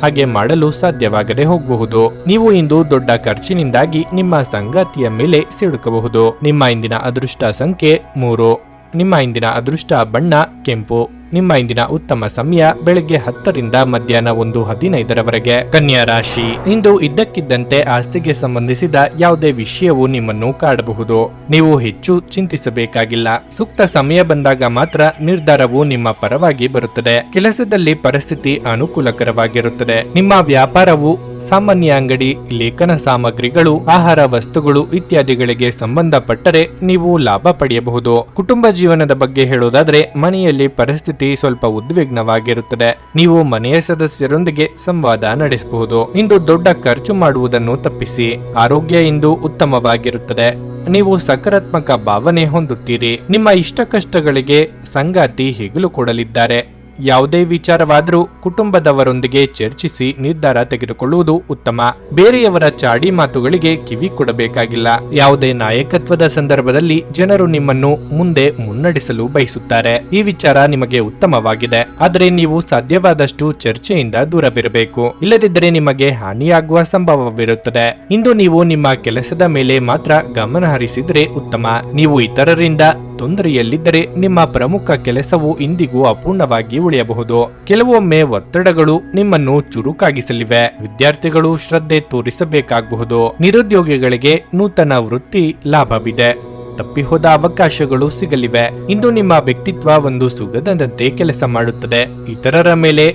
ಹಾಗೆ ಮಾಡಲು ಸಾಧ್ಯವಾಗದೆ ಹೋಗಬಹುದು. ನೀವು ಇಂದು ದೊಡ್ಡ ಖರ್ಚಿನಿಂದಾಗಿ ನಿಮ್ಮ ಸಂಗಾತಿಯ ಮೇಲೆ ಸಿಡುಕಬಹುದು. ನಿಮ್ಮ ಇಂದಿನ ಅದೃಷ್ಟ ಸಂಖ್ಯೆ 3. ನಿಮ್ಮ ಇಂದಿನ ಅದೃಷ್ಟ ಬಣ್ಣ ಕೆಂಪು. ನಿಮ್ಮ ಇಂದಿನ ಉತ್ತಮ ಸಮಯ ಬೆಳಗ್ಗೆ 10 ಮಧ್ಯಾಹ್ನ 1:15 ಕನ್ಯಾ ರಾಶಿ, ಇಂದು ಇದ್ದಕ್ಕಿದ್ದಂತೆ ಆಸ್ತಿಗೆ ಸಂಬಂಧಿಸಿದ ಯಾವುದೇ ವಿಷಯವು ನಿಮ್ಮನ್ನು ಕಾಡಬಹುದು. ನೀವು ಹೆಚ್ಚು ಚಿಂತಿಸಬೇಕಾಗಿಲ್ಲ. ಸೂಕ್ತ ಸಮಯ ಬಂದಾಗ ಮಾತ್ರ ನಿರ್ಧಾರವು ನಿಮ್ಮ ಪರವಾಗಿ ಬರುತ್ತದೆ. ಕೆಲಸದಲ್ಲಿ ಪರಿಸ್ಥಿತಿ ಅನುಕೂಲಕರವಾಗಿರುತ್ತದೆ. ನಿಮ್ಮ ವ್ಯಾಪಾರವು ಸಾಮಾನ್ಯ ಅಂಗಡಿ, ಲೇಖನ ಸಾಮಗ್ರಿಗಳು, ಆಹಾರ ವಸ್ತುಗಳು ಇತ್ಯಾದಿಗಳಿಗೆ ಸಂಬಂಧಪಟ್ಟರೆ ನೀವು ಲಾಭ ಪಡೆಯಬಹುದು. ಕುಟುಂಬ ಜೀವನದ ಬಗ್ಗೆ ಹೇಳುವುದಾದ್ರೆ ಮನೆಯಲ್ಲಿ ಪರಿಸ್ಥಿತಿ ಸ್ವಲ್ಪ ಉದ್ವಿಗ್ನವಾಗಿರುತ್ತದೆ. ನೀವು ಮನೆಯ ಸದಸ್ಯರೊಂದಿಗೆ ಸಂವಾದ ನಡೆಸಬಹುದು. ಇಂದು ದೊಡ್ಡ ಖರ್ಚು ಮಾಡುವುದನ್ನು ತಪ್ಪಿಸಿ. ಆರೋಗ್ಯ ಇಂದು ಉತ್ತಮವಾಗಿರುತ್ತದೆ. ನೀವು ಸಕಾರಾತ್ಮಕ ಭಾವನೆ ಹೊಂದುತ್ತೀರಿ. ನಿಮ್ಮ ಇಷ್ಟ ಕಷ್ಟಗಳಿಗೆ ಸಂಗಾತಿ ಹೆಗಲು ಕೊಡಲಿದ್ದಾರೆ. ಯಾವುದೇ ವಿಚಾರವಾದರೂ ಕುಟುಂಬದವರೊಂದಿಗೆ ಚರ್ಚಿಸಿ ನಿರ್ಧಾರ ತೆಗೆದುಕೊಳ್ಳುವುದು ಉತ್ತಮ. ಬೇರೆಯವರ ಚಾಡಿ ಮಾತುಗಳಿಗೆ ಕಿವಿ ಕೊಡಬೇಕಾಗಿಲ್ಲ. ಯಾವುದೇ ನಾಯಕತ್ವದ ಸಂದರ್ಭದಲ್ಲಿ ಜನರು ನಿಮ್ಮನ್ನು ಮುಂದೆ ಮುನ್ನಡೆಸಲು ಬಯಸುತ್ತಾರೆ. ಈ ವಿಚಾರ ನಿಮಗೆ ಉತ್ತಮವಾಗಿದೆ, ಆದರೆ ನೀವು ಸಾಧ್ಯವಾದಷ್ಟು ಚರ್ಚೆಯಿಂದ ದೂರವಿರಬೇಕು. ಇಲ್ಲದಿದ್ದರೆ ನಿಮಗೆ ಹಾನಿಯಾಗುವ ಸಂಭವವಿರುತ್ತದೆ. ಇಂದು ನೀವು ನಿಮ್ಮ ಕೆಲಸದ ಮೇಲೆ ಮಾತ್ರ ಗಮನ ಹರಿಸಿದ್ರೆ ಉತ್ತಮ. ನೀವು ಇತರರಿಂದ ತೊಂದರೆಯಲ್ಲಿದ್ದರೆ ನಿಮ್ಮ ಪ್ರಮುಖ ಕೆಲಸವು ಇಂದಿಗೂ ಅಪೂರ್ಣವಾಗಿ ಉಳಿಯಬಹುದು. ಕೆಲವೊಮ್ಮೆ ಒತ್ತಡಗಳು ನಿಮ್ಮನ್ನು ಚುರುಕಾಗಿಸಲಿವೆ. ವಿದ್ಯಾರ್ಥಿಗಳು ಶ್ರದ್ಧೆ ತೋರಿಸಬೇಕಾಗಬಹುದು. ನಿರುದ್ಯೋಗಿಗಳಿಗೆ ನೂತನ ವೃತ್ತಿ ಲಾಭವಿದೆ. ತಪ್ಪಿಹೋದ ಅವಕಾಶಗಳು ಸಿಗಲಿವೆ. ಇಂದು ನಿಮ್ಮ ವ್ಯಕ್ತಿತ್ವ ಒಂದು ಸುಗಂಧದಂತೆ ಕೆಲಸ ಮಾಡುತ್ತದೆ. ಇತರರ ಮೇಲೆ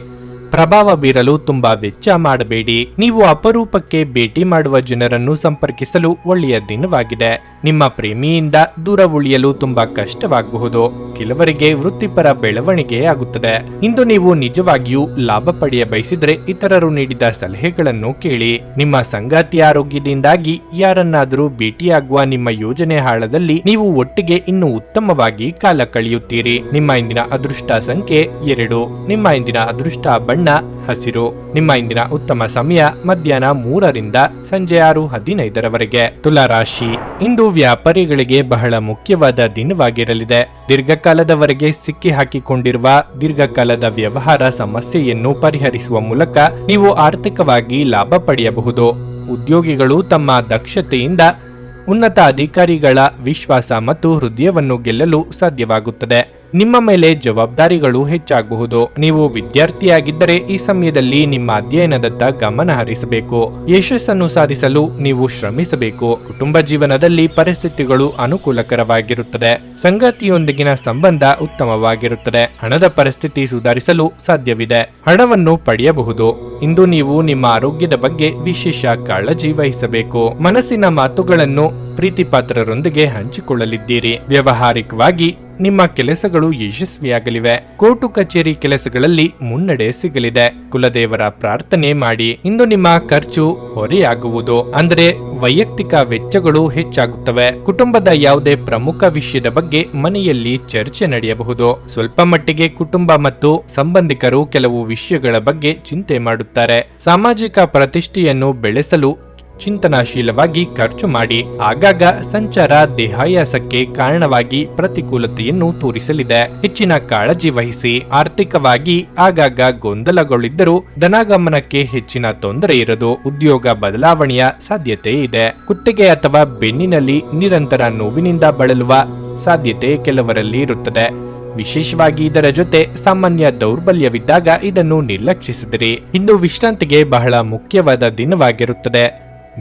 ಪ್ರಭಾವ ಬೀರಲು ತುಂಬಾ ವೆಚ್ಚ ಮಾಡಬೇಡಿ. ನೀವು ಅಪರೂಪಕ್ಕೆ ಭೇಟಿ ಮಾಡುವ ಜನರನ್ನು ಸಂಪರ್ಕಿಸಲು ಒಳ್ಳೆಯ ದಿನವಾಗಿದೆ. ನಿಮ್ಮ ಪ್ರೇಮಿಯಿಂದ ದೂರ ಉಳಿಯಲು ತುಂಬಾ ಕಷ್ಟವಾಗಬಹುದು. ಕೆಲವರಿಗೆ ವೃತ್ತಿಪರ ಬೆಳವಣಿಗೆ ಆಗುತ್ತದೆ. ಇಂದು ನೀವು ನಿಜವಾಗಿಯೂ ಲಾಭ ಪಡೆಯ ಬಯಸಿದ್ರೆ ಇತರರು ನೀಡಿದ ಸಲಹೆಗಳನ್ನು ಕೇಳಿ. ನಿಮ್ಮ ಸಂಗಾತಿ ಆರೋಗ್ಯದಿಂದಾಗಿ ಯಾರನ್ನಾದರೂ ಭೇಟಿಯಾಗುವ ನಿಮ್ಮ ಯೋಜನೆ ಹಾಳದಲ್ಲಿ ನೀವು ಒಟ್ಟಿಗೆ ಇನ್ನು ಉತ್ತಮವಾಗಿ ಕಾಲ ಕಳೆಯುತ್ತೀರಿ. ನಿಮ್ಮ ಇಂದಿನ ಅದೃಷ್ಟ ಸಂಖ್ಯೆ 2. ನಿಮ್ಮ ಇಂದಿನ ಅದೃಷ್ಟ ಬಣ್ಣ ಬಣ್ಣ ಹಸಿರು. ನಿಮ್ಮ ಇಂದಿನ ಉತ್ತಮ ಸಮಯ ಮಧ್ಯಾಹ್ನ 3ರಿಂದ ಸಂಜೆ 6:15ರವರೆಗೆ. ತುಲಾ ರಾಶಿ, ಇಂದು ವ್ಯಾಪಾರಿಗಳಿಗೆ ಬಹಳ ಮುಖ್ಯವಾದ ದಿನವಾಗಿರಲಿದೆ. ದೀರ್ಘಕಾಲದವರೆಗೆ ಸಿಕ್ಕಿ ಹಾಕಿಕೊಂಡಿರುವ ದೀರ್ಘಕಾಲದ ವ್ಯವಹಾರ ಸಮಸ್ಯೆಯನ್ನು ಪರಿಹರಿಸುವ ಮೂಲಕ ನೀವು ಆರ್ಥಿಕವಾಗಿ ಲಾಭ ಪಡೆಯಬಹುದು. ಉದ್ಯೋಗಿಗಳು ತಮ್ಮ ದಕ್ಷತೆಯಿಂದ ಉನ್ನತ ಅಧಿಕಾರಿಗಳ ವಿಶ್ವಾಸ ಮತ್ತು ಹೃದಯವನ್ನು ಗೆಲ್ಲಲು ಸಾಧ್ಯವಾಗುತ್ತದೆ. ನಿಮ್ಮ ಮೇಲೆ ಜವಾಬ್ದಾರಿಗಳು ಹೆಚ್ಚಾಗಬಹುದು. ನೀವು ವಿದ್ಯಾರ್ಥಿಯಾಗಿದ್ದರೆ ಈ ಸಮಯದಲ್ಲಿ ನಿಮ್ಮ ಅಧ್ಯಯನದತ್ತ ಗಮನ ಹರಿಸಬೇಕು. ಯಶಸ್ಸನ್ನು ಸಾಧಿಸಲು ನೀವು ಶ್ರಮಿಸಬೇಕು. ಕುಟುಂಬ ಜೀವನದಲ್ಲಿ ಪರಿಸ್ಥಿತಿಗಳು ಅನುಕೂಲಕರವಾಗಿರುತ್ತದೆ. ಸಂಗಾತಿಯೊಂದಿಗಿನ ಸಂಬಂಧ ಉತ್ತಮವಾಗಿರುತ್ತದೆ. ಹಣದ ಪರಿಸ್ಥಿತಿ ಸುಧಾರಿಸಲು ಸಾಧ್ಯವಿದೆ. ಹಣವನ್ನು ಪಡೆಯಬಹುದು. ಇಂದು ನೀವು ನಿಮ್ಮ ಆರೋಗ್ಯದ ಬಗ್ಗೆ ವಿಶೇಷ ಕಾಳಜಿ ವಹಿಸಬೇಕು. ಮನಸ್ಸಿನ ಮಾತುಗಳನ್ನು ಪ್ರೀತಿಪಾತ್ರರೊಂದಿಗೆ ಹಂಚಿಕೊಳ್ಳಲಿದ್ದೀರಿ. ವ್ಯಾವಹಾರಿಕವಾಗಿ ನಿಮ್ಮ ಕೆಲಸಗಳು ಯಶಸ್ವಿಯಾಗಲಿವೆ. ಕೋರ್ಟು ಕಚೇರಿ ಕೆಲಸಗಳಲ್ಲಿ ಮುನ್ನಡೆ ಸಿಗಲಿದೆ. ಕುಲದೇವರ ಪ್ರಾರ್ಥನೆ ಮಾಡಿ. ಇಂದು ನಿಮ್ಮ ಖರ್ಚು ಹೊರೆಯಾಗುವುದು, ಅಂದರೆ ವೈಯಕ್ತಿಕ ವೆಚ್ಚಗಳು ಹೆಚ್ಚಾಗುತ್ತವೆ. ಕುಟುಂಬದ ಯಾವುದೇ ಪ್ರಮುಖ ವಿಷಯದ ಬಗ್ಗೆ ಮನೆಯಲ್ಲಿ ಚರ್ಚೆ ನಡೆಯಬಹುದು. ಸ್ವಲ್ಪ ಮಟ್ಟಿಗೆ ಕುಟುಂಬ ಮತ್ತು ಸಂಬಂಧಿಕರು ಕೆಲವು ವಿಷಯಗಳ ಬಗ್ಗೆ ಚಿಂತೆ ಮಾಡುತ್ತಾರೆ. ಸಾಮಾಜಿಕ ಪ್ರತಿಷ್ಠೆಯನ್ನು ಬೆಳೆಸಲು ಚಿಂತನಾಶೀಲವಾಗಿ ಖರ್ಚು ಮಾಡಿ. ಆಗಾಗ ಸಂಚಾರ ದೇಹಾಯಾಸಕ್ಕೆ ಕಾರಣವಾಗಿ ಪ್ರತಿಕೂಲತೆಯನ್ನು ತೋರಿಸಲಿದೆ. ಹೆಚ್ಚಿನ ಕಾಳಜಿ ವಹಿಸಿ. ಆರ್ಥಿಕವಾಗಿ ಆಗಾಗ ಗೊಂದಲಗಳಿದ್ದರೂ ಧನಾಗಮನಕ್ಕೆ ಹೆಚ್ಚಿನ ತೊಂದರೆ ಇರದು. ಉದ್ಯೋಗ ಬದಲಾವಣೆಯ ಸಾಧ್ಯತೆ ಇದೆ. ಕುತ್ತಿಗೆ ಅಥವಾ ಬೆನ್ನಿನಲ್ಲಿ ನಿರಂತರ ನೋವಿನಿಂದ ಬಳಲುವ ಸಾಧ್ಯತೆ ಕೆಲವರಲ್ಲಿ ಇರುತ್ತದೆ. ವಿಶೇಷವಾಗಿ ಇದರ ಜೊತೆ ಸಾಮಾನ್ಯ ದೌರ್ಬಲ್ಯವಿದ್ದಾಗ ಇದನ್ನು ನಿರ್ಲಕ್ಷಿಸಿದಿರಿ. ಇಂದು ವಿಶ್ರಾಂತಿಗೆ ಬಹಳ ಮುಖ್ಯವಾದ ದಿನವಾಗಿರುತ್ತದೆ.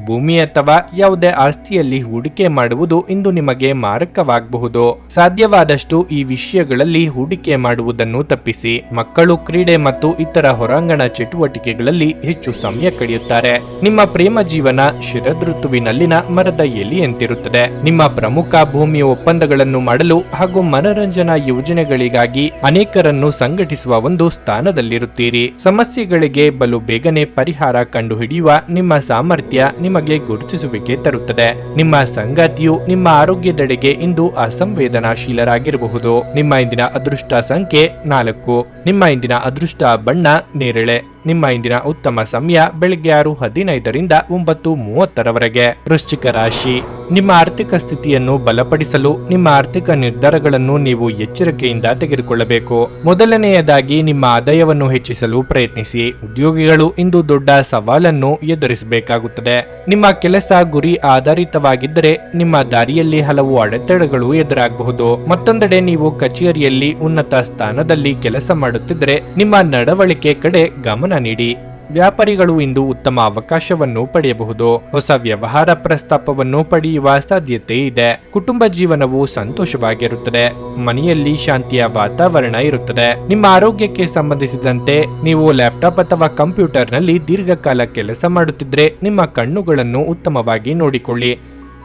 ಭೂಮಿ ಅಥವಾ ಯಾವುದೇ ಆಸ್ತಿಯಲ್ಲಿ ಹೂಡಿಕೆ ಮಾಡುವುದು ಇಂದು ನಿಮಗೆ ಮಾರಕವಾಗಬಹುದು. ಸಾಧ್ಯವಾದಷ್ಟು ಈ ವಿಷಯಗಳಲ್ಲಿ ಹೂಡಿಕೆ ಮಾಡುವುದನ್ನು ತಪ್ಪಿಸಿ. ಮಕ್ಕಳು ಕ್ರೀಡೆ ಮತ್ತು ಇತರ ಹೊರಾಂಗಣ ಚಟುವಟಿಕೆಗಳಲ್ಲಿ ಹೆಚ್ಚು ಸಮಯ ಕಳೆಯುತ್ತಾರೆ. ನಿಮ್ಮ ಪ್ರೇಮ ಜೀವನ ಶರದೃತುವಿನಲ್ಲಿನ ಮರದ ಎಲೆಯಂತಿರುತ್ತದೆ. ನಿಮ್ಮ ಪ್ರಮುಖ ಭೂಮಿಯ ಒಪ್ಪಂದಗಳನ್ನು ಮಾಡಲು ಹಾಗೂ ಮನರಂಜನಾ ಯೋಜನೆಗಳಿಗಾಗಿ ಅನೇಕರನ್ನು ಸಂಘಟಿಸುವ ಒಂದು ಸ್ಥಾನದಲ್ಲಿರುತ್ತೀರಿ. ಸಮಸ್ಯೆಗಳಿಗೆ ಬಲು ಬೇಗನೆ ಪರಿಹಾರ ಕಂಡುಹಿಡಿಯುವ ನಿಮ್ಮ ಸಾಮರ್ಥ್ಯ ನಿಮಗೆ ಗುರುತಿಸುವಿಕೆ ತರುತ್ತದೆ. ನಿಮ್ಮ ಸಂಗಾತಿಯು ನಿಮ್ಮ ಆರೋಗ್ಯದೆಡೆಗೆ ಇಂದು ಅಸಂವೇದನಾಶೀಲರಾಗಿರಬಹುದು. ನಿಮ್ಮ ಇಂದಿನ ಅದೃಷ್ಟ ಸಂಖ್ಯೆ 4. ನಿಮ್ಮ ಇಂದಿನ ಅದೃಷ್ಟ ಬಣ್ಣ ನೇರಳೆ. ನಿಮ್ಮ ಇಂದಿನ ಉತ್ತಮ ಸಮಯ ಬೆಳಗ್ಗೆ 6:15ರಿಂದ 9:30ರವರೆಗೆ. ವೃಶ್ಚಿಕ ರಾಶಿ, ನಿಮ್ಮ ಆರ್ಥಿಕ ಸ್ಥಿತಿಯನ್ನು ಬಲಪಡಿಸಲು ನಿಮ್ಮ ಆರ್ಥಿಕ ನಿರ್ಧಾರಗಳನ್ನು ನೀವು ಎಚ್ಚರಿಕೆಯಿಂದ ತೆಗೆದುಕೊಳ್ಳಬೇಕು. ಮೊದಲನೆಯದಾಗಿ ನಿಮ್ಮ ಆದಾಯವನ್ನು ಹೆಚ್ಚಿಸಲು ಪ್ರಯತ್ನಿಸಿ. ಉದ್ಯೋಗಿಗಳು ಇಂದು ದೊಡ್ಡ ಸವಾಲನ್ನು ಎದುರಿಸಬೇಕಾಗುತ್ತದೆ. ನಿಮ್ಮ ಕೆಲಸ ಗುರಿ ಆಧಾರಿತವಾಗಿದ್ದರೆ ನಿಮ್ಮ ದಾರಿಯಲ್ಲಿ ಹಲವು ಅಡೆತಡೆಗಳು ಎದುರಾಗಬಹುದು. ಮತ್ತೊಂದೆಡೆ ನೀವು ಕಚೇರಿಯಲ್ಲಿ ಉನ್ನತ ಸ್ಥಾನದಲ್ಲಿ ಕೆಲಸ ಮಾಡುತ್ತಿದ್ದರೆ ನಿಮ್ಮ ನಡವಳಿಕೆ ಕಡೆ ಗಮನ ನೀಡಿ. ವ್ಯಾಪಾರಿಗಳು ಇಂದು ಉತ್ತಮ ಅವಕಾಶವನ್ನು ಪಡೆಯಬಹುದು. ಹೊಸ ವ್ಯವಹಾರ ಪ್ರಸ್ತಾಪವನ್ನು ಪಡೆಯುವ ಸಾಧ್ಯತೆ ಇದೆ. ಕುಟುಂಬ ಜೀವನವು ಸಂತೋಷವಾಗಿರುತ್ತದೆ. ಮನೆಯಲ್ಲಿ ಶಾಂತಿಯ ವಾತಾವರಣ ಇರುತ್ತದೆ. ನಿಮ್ಮ ಆರೋಗ್ಯಕ್ಕೆ ಸಂಬಂಧಿಸಿದಂತೆ ನೀವು ಲ್ಯಾಪ್ಟಾಪ್ ಅಥವಾ ಕಂಪ್ಯೂಟರ್ನಲ್ಲಿ ದೀರ್ಘಕಾಲ ಕೆಲಸ ಮಾಡುತ್ತಿದ್ದರೆ ನಿಮ್ಮ ಕಣ್ಣುಗಳನ್ನು ಉತ್ತಮವಾಗಿ ನೋಡಿಕೊಳ್ಳಿ.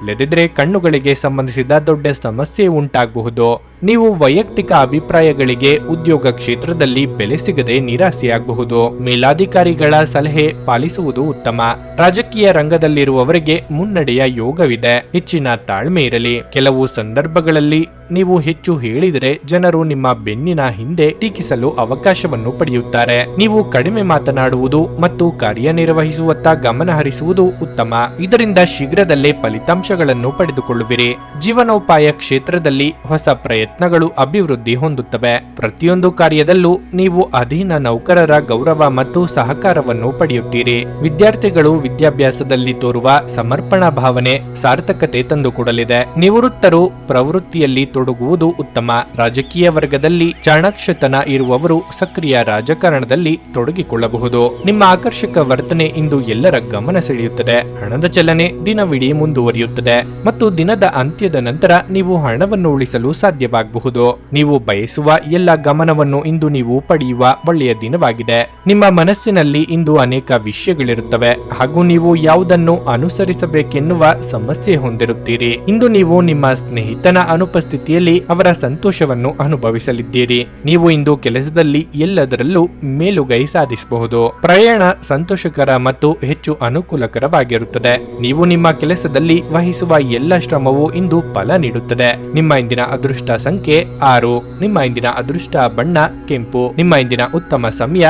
ಇಲ್ಲದಿದ್ದರೆ ಕಣ್ಣುಗಳಿಗೆ ಸಂಬಂಧಿಸಿದ ದೊಡ್ಡ ಸಮಸ್ಯೆ ಉಂಟಾಗಬಹುದು. ನೀವು ವೈಯಕ್ತಿಕ ಅಭಿಪ್ರಾಯಗಳಿಗೆ ಉದ್ಯೋಗ ಕ್ಷೇತ್ರದಲ್ಲಿ ಬೆಲೆ ಸಿಗದೆ ನಿರಾಸೆಯಾಗಬಹುದು. ಮೇಲಾಧಿಕಾರಿಗಳ ಸಲಹೆ ಪಾಲಿಸುವುದು ಉತ್ತಮ. ರಾಜಕೀಯ ರಂಗದಲ್ಲಿರುವವರಿಗೆ ಮುನ್ನಡೆಯ ಯೋಗವಿದೆ. ಹೆಚ್ಚಿನ ತಾಳ್ಮೆ ಇರಲಿ. ಕೆಲವು ಸಂದರ್ಭಗಳಲ್ಲಿ ನೀವು ಹೆಚ್ಚು ಹೇಳಿದರೆ ಜನರು ನಿಮ್ಮ ಬೆನ್ನಿನ ಹಿಂದೆ ಟೀಕಿಸಲು ಅವಕಾಶವನ್ನು ಪಡೆಯುತ್ತಾರೆ. ನೀವು ಕಡಿಮೆ ಮಾತನಾಡುವುದು ಮತ್ತು ಕಾರ್ಯನಿರ್ವಹಿಸುವತ್ತ ಗಮನ ಹರಿಸುವುದು ಉತ್ತಮ. ಇದರಿಂದ ಶೀಘ್ರದಲ್ಲೇ ಫಲಿತಾಂಶಗಳನ್ನು ಪಡೆದುಕೊಳ್ಳುವಿರಿ. ಜೀವನೋಪಾಯ ಕ್ಷೇತ್ರದಲ್ಲಿ ಹೊಸ ಪ್ರಯತ್ನಗಳು ಅಭಿವೃದ್ಧಿ ಹೊಂದುತ್ತವೆ. ಪ್ರತಿಯೊಂದು ಕಾರ್ಯದಲ್ಲೂ ನೀವು ಅಧೀನ ನೌಕರರ ಗೌರವ ಮತ್ತು ಸಹಕಾರವನ್ನು ಪಡೆಯುತ್ತೀರಿ. ವಿದ್ಯಾರ್ಥಿಗಳು ವಿದ್ಯಾಭ್ಯಾಸದಲ್ಲಿ ತೋರುವ ಸಮರ್ಪಣಾ ಭಾವನೆ ಸಾರ್ಥಕತೆ ತಂದುಕೊಡಲಿದೆ. ನಿವೃತ್ತರು ಪ್ರವೃತ್ತಿಯಲ್ಲಿ ತೊಡಗುವುದು ಉತ್ತಮ. ರಾಜಕೀಯ ವರ್ಗದಲ್ಲಿ ಚಾಣಾಕ್ಷತನ ಇರುವವರು ಸಕ್ರಿಯ ರಾಜಕಾರಣದಲ್ಲಿ ತೊಡಗಿಕೊಳ್ಳಬಹುದು. ನಿಮ್ಮ ಆಕರ್ಷಕ ವರ್ತನೆ ಇಂದು ಎಲ್ಲರ ಗಮನ ಸೆಳೆಯುತ್ತದೆ. ಹಣದ ಚಲನೆ ದಿನವಿಡೀ ಮುಂದುವರಿಯುತ್ತದೆ ಮತ್ತು ದಿನದ ಅಂತ್ಯದ ನಂತರ ನೀವು ಹಣವನ್ನು ಉಳಿಸಲು ಸಾಧ್ಯವಾಗಬಹುದು. ನೀವು ಬಯಸುವ ಎಲ್ಲ ಗಮನವನ್ನು ಇಂದು ನೀವು ಪಡೆಯುವ ಒಳ್ಳೆಯ ದಿನವಾಗಿದೆ. ನಿಮ್ಮ ಮನಸ್ಸಿನಲ್ಲಿ ಇಂದು ಅನೇಕ ವಿಷಯಗಳಿರುತ್ತವೆ ಹಾಗೂ ನೀವು ಯಾವುದನ್ನು ಅನುಸರಿಸಬೇಕೆನ್ನುವ ಸಮಸ್ಯೆ ಹೊಂದಿರುತ್ತೀರಿ. ಇಂದು ನೀವು ನಿಮ್ಮ ಸ್ನೇಹಿತನ ಅನುಪಸ್ಥಿತಿಯಲ್ಲಿ ಅವರ ಸಂತೋಷವನ್ನು ಅನುಭವಿಸಲಿದ್ದೀರಿ. ನೀವು ಇಂದು ಕೆಲಸದಲ್ಲಿ ಎಲ್ಲದರಲ್ಲೂ ಮೇಲುಗೈ ಸಾಧಿಸಬಹುದು. ಪ್ರಯಾಣ ಸಂತೋಷಕರ ಮತ್ತು ಹೆಚ್ಚು ಅನುಕೂಲಕರವಾಗಿರುತ್ತದೆ. ನೀವು ನಿಮ್ಮ ಕೆಲಸದಲ್ಲಿ ವಹಿಸುವ ಎಲ್ಲ ಶ್ರಮವು ಇಂದು ಫಲ ನೀಡುತ್ತದೆ. ನಿಮ್ಮ ಇಂದಿನ ಅದೃಷ್ಟ ಸಂಖ್ಯೆ 6. ನಿಮ್ಮ ಇಂದಿನ ಅದೃಷ್ಟ ಬಣ್ಣ ಕೆಂಪು. ನಿಮ್ಮ ಇಂದಿನ ಉತ್ತಮ ಸಮಯ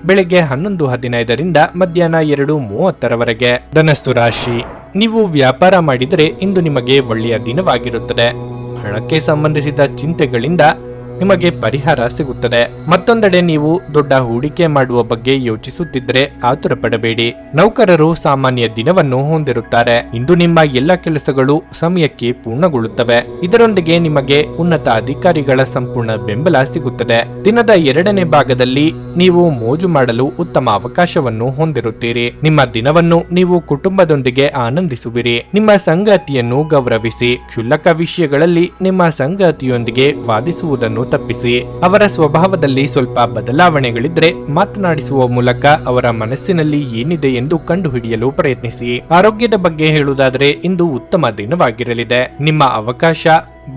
ಬೆಳಿಗ್ಗೆ 11:15ರಿಂದ ಮಧ್ಯಾಹ್ನ 2:30ರವರೆಗೆ. ಧನಸ್ಸು ರಾಶಿ, ನೀವು ವ್ಯಾಪಾರ ಮಾಡಿದರೆ ಇಂದು ನಿಮಗೆ ಒಳ್ಳೆಯ ದಿನವಾಗಿರುತ್ತದೆ. ಹಣಕ್ಕೆ ಸಂಬಂಧಿಸಿದ ಚಿಂತೆಗಳಿಂದ ನಿಮಗೆ ಪರಿಹಾರ ಸಿಗುತ್ತದೆ. ಮತ್ತೊಂದೆಡೆ ನೀವು ದೊಡ್ಡ ಹೂಡಿಕೆ ಮಾಡುವ ಬಗ್ಗೆ ಯೋಚಿಸುತ್ತಿದ್ದರೆ ಆತುರ ಪಡಬೇಡಿ. ನೌಕರರು ಸಾಮಾನ್ಯ ದಿನವನ್ನು ಹೊಂದಿರುತ್ತಾರೆ. ಇಂದು ನಿಮ್ಮ ಎಲ್ಲ ಕೆಲಸಗಳು ಸಮಯಕ್ಕೆ ಪೂರ್ಣಗೊಳ್ಳುತ್ತವೆ. ಇದರೊಂದಿಗೆ ನಿಮಗೆ ಉನ್ನತ ಅಧಿಕಾರಿಗಳ ಸಂಪೂರ್ಣ ಬೆಂಬಲ ಸಿಗುತ್ತದೆ. ದಿನದ 2ನೇ ಭಾಗದಲ್ಲಿ ನೀವು ಮೋಜು ಮಾಡಲು ಉತ್ತಮ ಅವಕಾಶವನ್ನು ಹೊಂದಿರುತ್ತೀರಿ. ನಿಮ್ಮ ದಿನವನ್ನು ನೀವು ಕುಟುಂಬದೊಂದಿಗೆ ಆನಂದಿಸುವಿರಿ. ನಿಮ್ಮ ಸಂಗಾತಿಯನ್ನು ಗೌರವಿಸಿ. ಕ್ಷುಲ್ಲಕ ವಿಷಯಗಳಲ್ಲಿ ನಿಮ್ಮ ಸಂಗಾತಿಯೊಂದಿಗೆ ವಾದಿಸುವುದನ್ನು ತಪ್ಪಿಸಿ. ಅವರ ಸ್ವಭಾವದಲ್ಲಿ ಸ್ವಲ್ಪ ಬದಲಾವಣೆಗಳಿದ್ರೆ ಮಾತನಾಡಿಸುವ ಮೂಲಕ ಅವರ ಮನಸ್ಸಿನಲ್ಲಿ ಏನಿದೆ ಎಂದು ಕಂಡುಹಿಡಿಯಲು ಪ್ರಯತ್ನಿಸಿ. ಆರೋಗ್ಯದ ಬಗ್ಗೆ ಹೇಳುವುದಾದರೆ ಇಂದು ಉತ್ತಮ ದಿನವಾಗಿರಲಿದೆ. ನಿಮ್ಮ ಅವಕಾಶ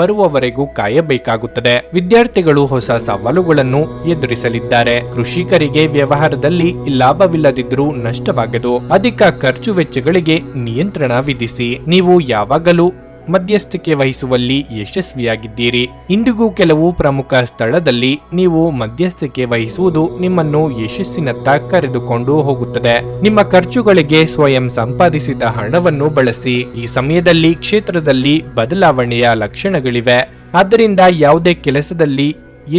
ಬರುವವರೆಗೂ ಕಾಯಬೇಕಾಗುತ್ತದೆ. ವಿದ್ಯಾರ್ಥಿಗಳು ಹೊಸ ಸವಾಲುಗಳನ್ನು ಎದುರಿಸಲಿದ್ದಾರೆ. ಕೃಷಿಕರಿಗೆ ವ್ಯವಹಾರದಲ್ಲಿ ಲಾಭವಿಲ್ಲದಿದ್ದರೂ ನಷ್ಟವಾಗದು. ಅಧಿಕ ಖರ್ಚು ವೆಚ್ಚಗಳಿಗೆ ನಿಯಂತ್ರಣ ವಿಧಿಸಿ. ನೀವು ಯಾವಾಗಲೂ ಮಧ್ಯಸ್ಥಿಕೆ ವಹಿಸುವಲ್ಲಿ ಯಶಸ್ವಿಯಾಗಿದ್ದೀರಿ. ಇಂದಿಗೂ ಕೆಲವು ಪ್ರಮುಖ ಸ್ಥಳದಲ್ಲಿ ನೀವು ಮಧ್ಯಸ್ಥಿಕೆ ವಹಿಸುವುದು ನಿಮ್ಮನ್ನು ಯಶಸ್ಸಿನತ್ತ ಕರೆದುಕೊಂಡು ಹೋಗುತ್ತದೆ. ನಿಮ್ಮ ಖರ್ಚುಗಳಿಗೆ ಸ್ವಯಂ ಸಂಪಾದಿಸಿದ ಹಣವನ್ನು ಬಳಸಿ. ಈ ಸಮಯದಲ್ಲಿ ಕ್ಷೇತ್ರದಲ್ಲಿ ಬದಲಾವಣೆಯ ಲಕ್ಷಣಗಳಿವೆ. ಆದ್ದರಿಂದ ಯಾವುದೇ ಕೆಲಸದಲ್ಲಿ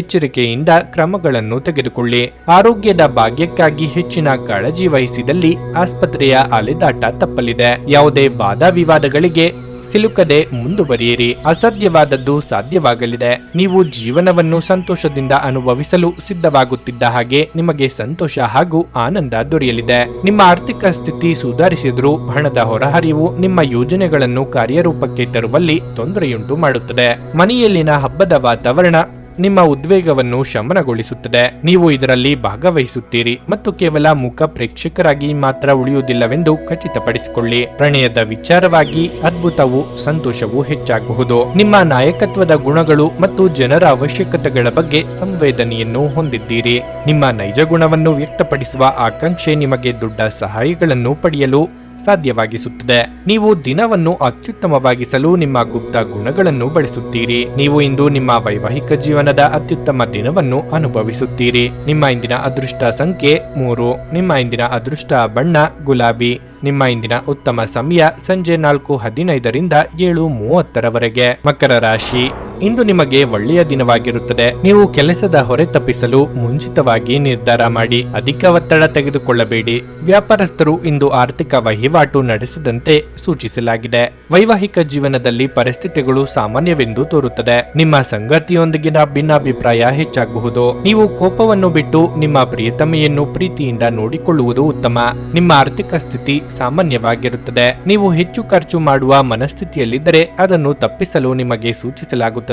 ಎಚ್ಚರಿಕೆಯಿಂದ ಕ್ರಮಗಳನ್ನು ತೆಗೆದುಕೊಳ್ಳಿ. ಆರೋಗ್ಯದ ಭಾಗ್ಯಕ್ಕಾಗಿ ಹೆಚ್ಚಿನ ಕಾಳಜಿ ವಹಿಸಿದಲ್ಲಿ ಆಸ್ಪತ್ರೆಯ ಅಲೆದಾಟ ತಪ್ಪಲಿದೆ. ಯಾವುದೇ ವಾದ ವಿವಾದಗಳಿಗೆ ಸಿಲುಕದೆ ಮುಂದುವರಿಯಿರಿ. ಅಸಾಧ್ಯವಾದದ್ದು ಸಾಧ್ಯವಾಗಲಿದೆ. ನೀವು ಜೀವನವನ್ನು ಸಂತೋಷದಿಂದ ಅನುಭವಿಸಲು ಸಿದ್ಧವಾಗುತ್ತಿದ್ದ ಹಾಗೆ ನಿಮಗೆ ಸಂತೋಷ ಹಾಗೂ ಆನಂದ ದೊರೆಯಲಿದೆ. ನಿಮ್ಮ ಆರ್ಥಿಕ ಸ್ಥಿತಿ ಸುಧಾರಿಸಿದರೂ ಹಣದ ಹೊರಹರಿವು ನಿಮ್ಮ ಯೋಜನೆಗಳನ್ನು ಕಾರ್ಯರೂಪಕ್ಕೆ ತರುವಲ್ಲಿ ತೊಂದರೆಯುಂಟು ಮಾಡುತ್ತದೆ. ಮನೆಯಲ್ಲಿನ ಹಬ್ಬದ ವಾತಾವರಣ ನಿಮ್ಮ ಉದ್ವೇಗವನ್ನು ಶಮನಗೊಳಿಸುತ್ತದೆ. ನೀವು ಇದರಲ್ಲಿ ಭಾಗವಹಿಸುತ್ತೀರಿ ಮತ್ತು ಕೇವಲ ಮುಖ ಪ್ರೇಕ್ಷಕರಾಗಿ ಮಾತ್ರ ಉಳಿಯುವುದಿಲ್ಲವೆಂದು ಖಚಿತಪಡಿಸಿಕೊಳ್ಳಿ. ಪ್ರಣಯದ ವಿಚಾರವಾಗಿ ಅದ್ಭುತವೂ ಸಂತೋಷವೂ ಹೆಚ್ಚಾಗಬಹುದು. ನಿಮ್ಮ ನಾಯಕತ್ವದ ಗುಣಗಳು ಮತ್ತು ಜನರ ಅವಶ್ಯಕತೆಗಳ ಬಗ್ಗೆ ಸಂವೇದನೆಯನ್ನು ಹೊಂದಿದ್ದೀರಿ. ನಿಮ್ಮ ನೈಜ ಗುಣವನ್ನು ವ್ಯಕ್ತಪಡಿಸುವ ಆಕಾಂಕ್ಷೆ ನಿಮಗೆ ದೊಡ್ಡ ಸಹಾಯಗಳನ್ನು ಪಡೆಯಲು ಸಾಧ್ಯವಾಗಿಸುತ್ತದೆ. ನೀವು ದಿನವನ್ನು ಅತ್ಯುತ್ತಮವಾಗಿಸಲು ನಿಮ್ಮ ಗುಪ್ತ ಗುಣಗಳನ್ನು ಬಳಸುತ್ತೀರಿ. ನೀವು ಇಂದು ನಿಮ್ಮ ವೈವಾಹಿಕ ಜೀವನದ ಅತ್ಯುತ್ತಮ ದಿನವನ್ನು ಅನುಭವಿಸುತ್ತೀರಿ. ನಿಮ್ಮ ಇಂದಿನ ಅದೃಷ್ಟ ಸಂಖ್ಯೆ 3. ನಿಮ್ಮ ಇಂದಿನ ಅದೃಷ್ಟ ಬಣ್ಣ ಗುಲಾಬಿ. ನಿಮ್ಮ ಇಂದಿನ ಉತ್ತಮ ಸಮಯ ಸಂಜೆ 4:15ರಿಂದ 7:30ರವರೆಗೆ. ಮಕರ ರಾಶಿ, ಇಂದು ನಿಮಗೆ ಒಳ್ಳೆಯ ದಿನವಾಗಿರುತ್ತದೆ. ನೀವು ಕೆಲಸದ ಹೊರೆ ತಪ್ಪಿಸಲು ಮುಂಚಿತವಾಗಿ ನಿರ್ಧಾರ ಮಾಡಿ. ಅಧಿಕ ಒತ್ತಡ ತೆಗೆದುಕೊಳ್ಳಬೇಡಿ. ವ್ಯಾಪಾರಸ್ಥರು ಇಂದು ಆರ್ಥಿಕ ವಹಿವಾಟು ನಡೆಸದಂತೆ ಸೂಚಿಸಲಾಗಿದೆ. ವೈವಾಹಿಕ ಜೀವನದಲ್ಲಿ ಪರಿಸ್ಥಿತಿಗಳು ಸಾಮಾನ್ಯವೆಂದು ತೋರುತ್ತದೆ. ನಿಮ್ಮ ಸಂಗಾತಿಯೊಂದಿಗಿನ ಭಿನ್ನಾಭಿಪ್ರಾಯ ಹೆಚ್ಚಾಗಬಹುದು. ನೀವು ಕೋಪವನ್ನು ಬಿಟ್ಟು ನಿಮ್ಮ ಪ್ರಿಯತಮೆಯನ್ನು ಪ್ರೀತಿಯಿಂದ ನೋಡಿಕೊಳ್ಳುವುದು ಉತ್ತಮ. ನಿಮ್ಮ ಆರ್ಥಿಕ ಸ್ಥಿತಿ ಸಾಮಾನ್ಯವಾಗಿರುತ್ತದೆ. ನೀವು ಹೆಚ್ಚು ಖರ್ಚು ಮಾಡುವ ಮನಸ್ಥಿತಿಯಲ್ಲಿದ್ದರೆ ಅದನ್ನು ತಪ್ಪಿಸಲು ನಿಮಗೆ ಸೂಚಿಸಲಾಗುತ್ತದೆ.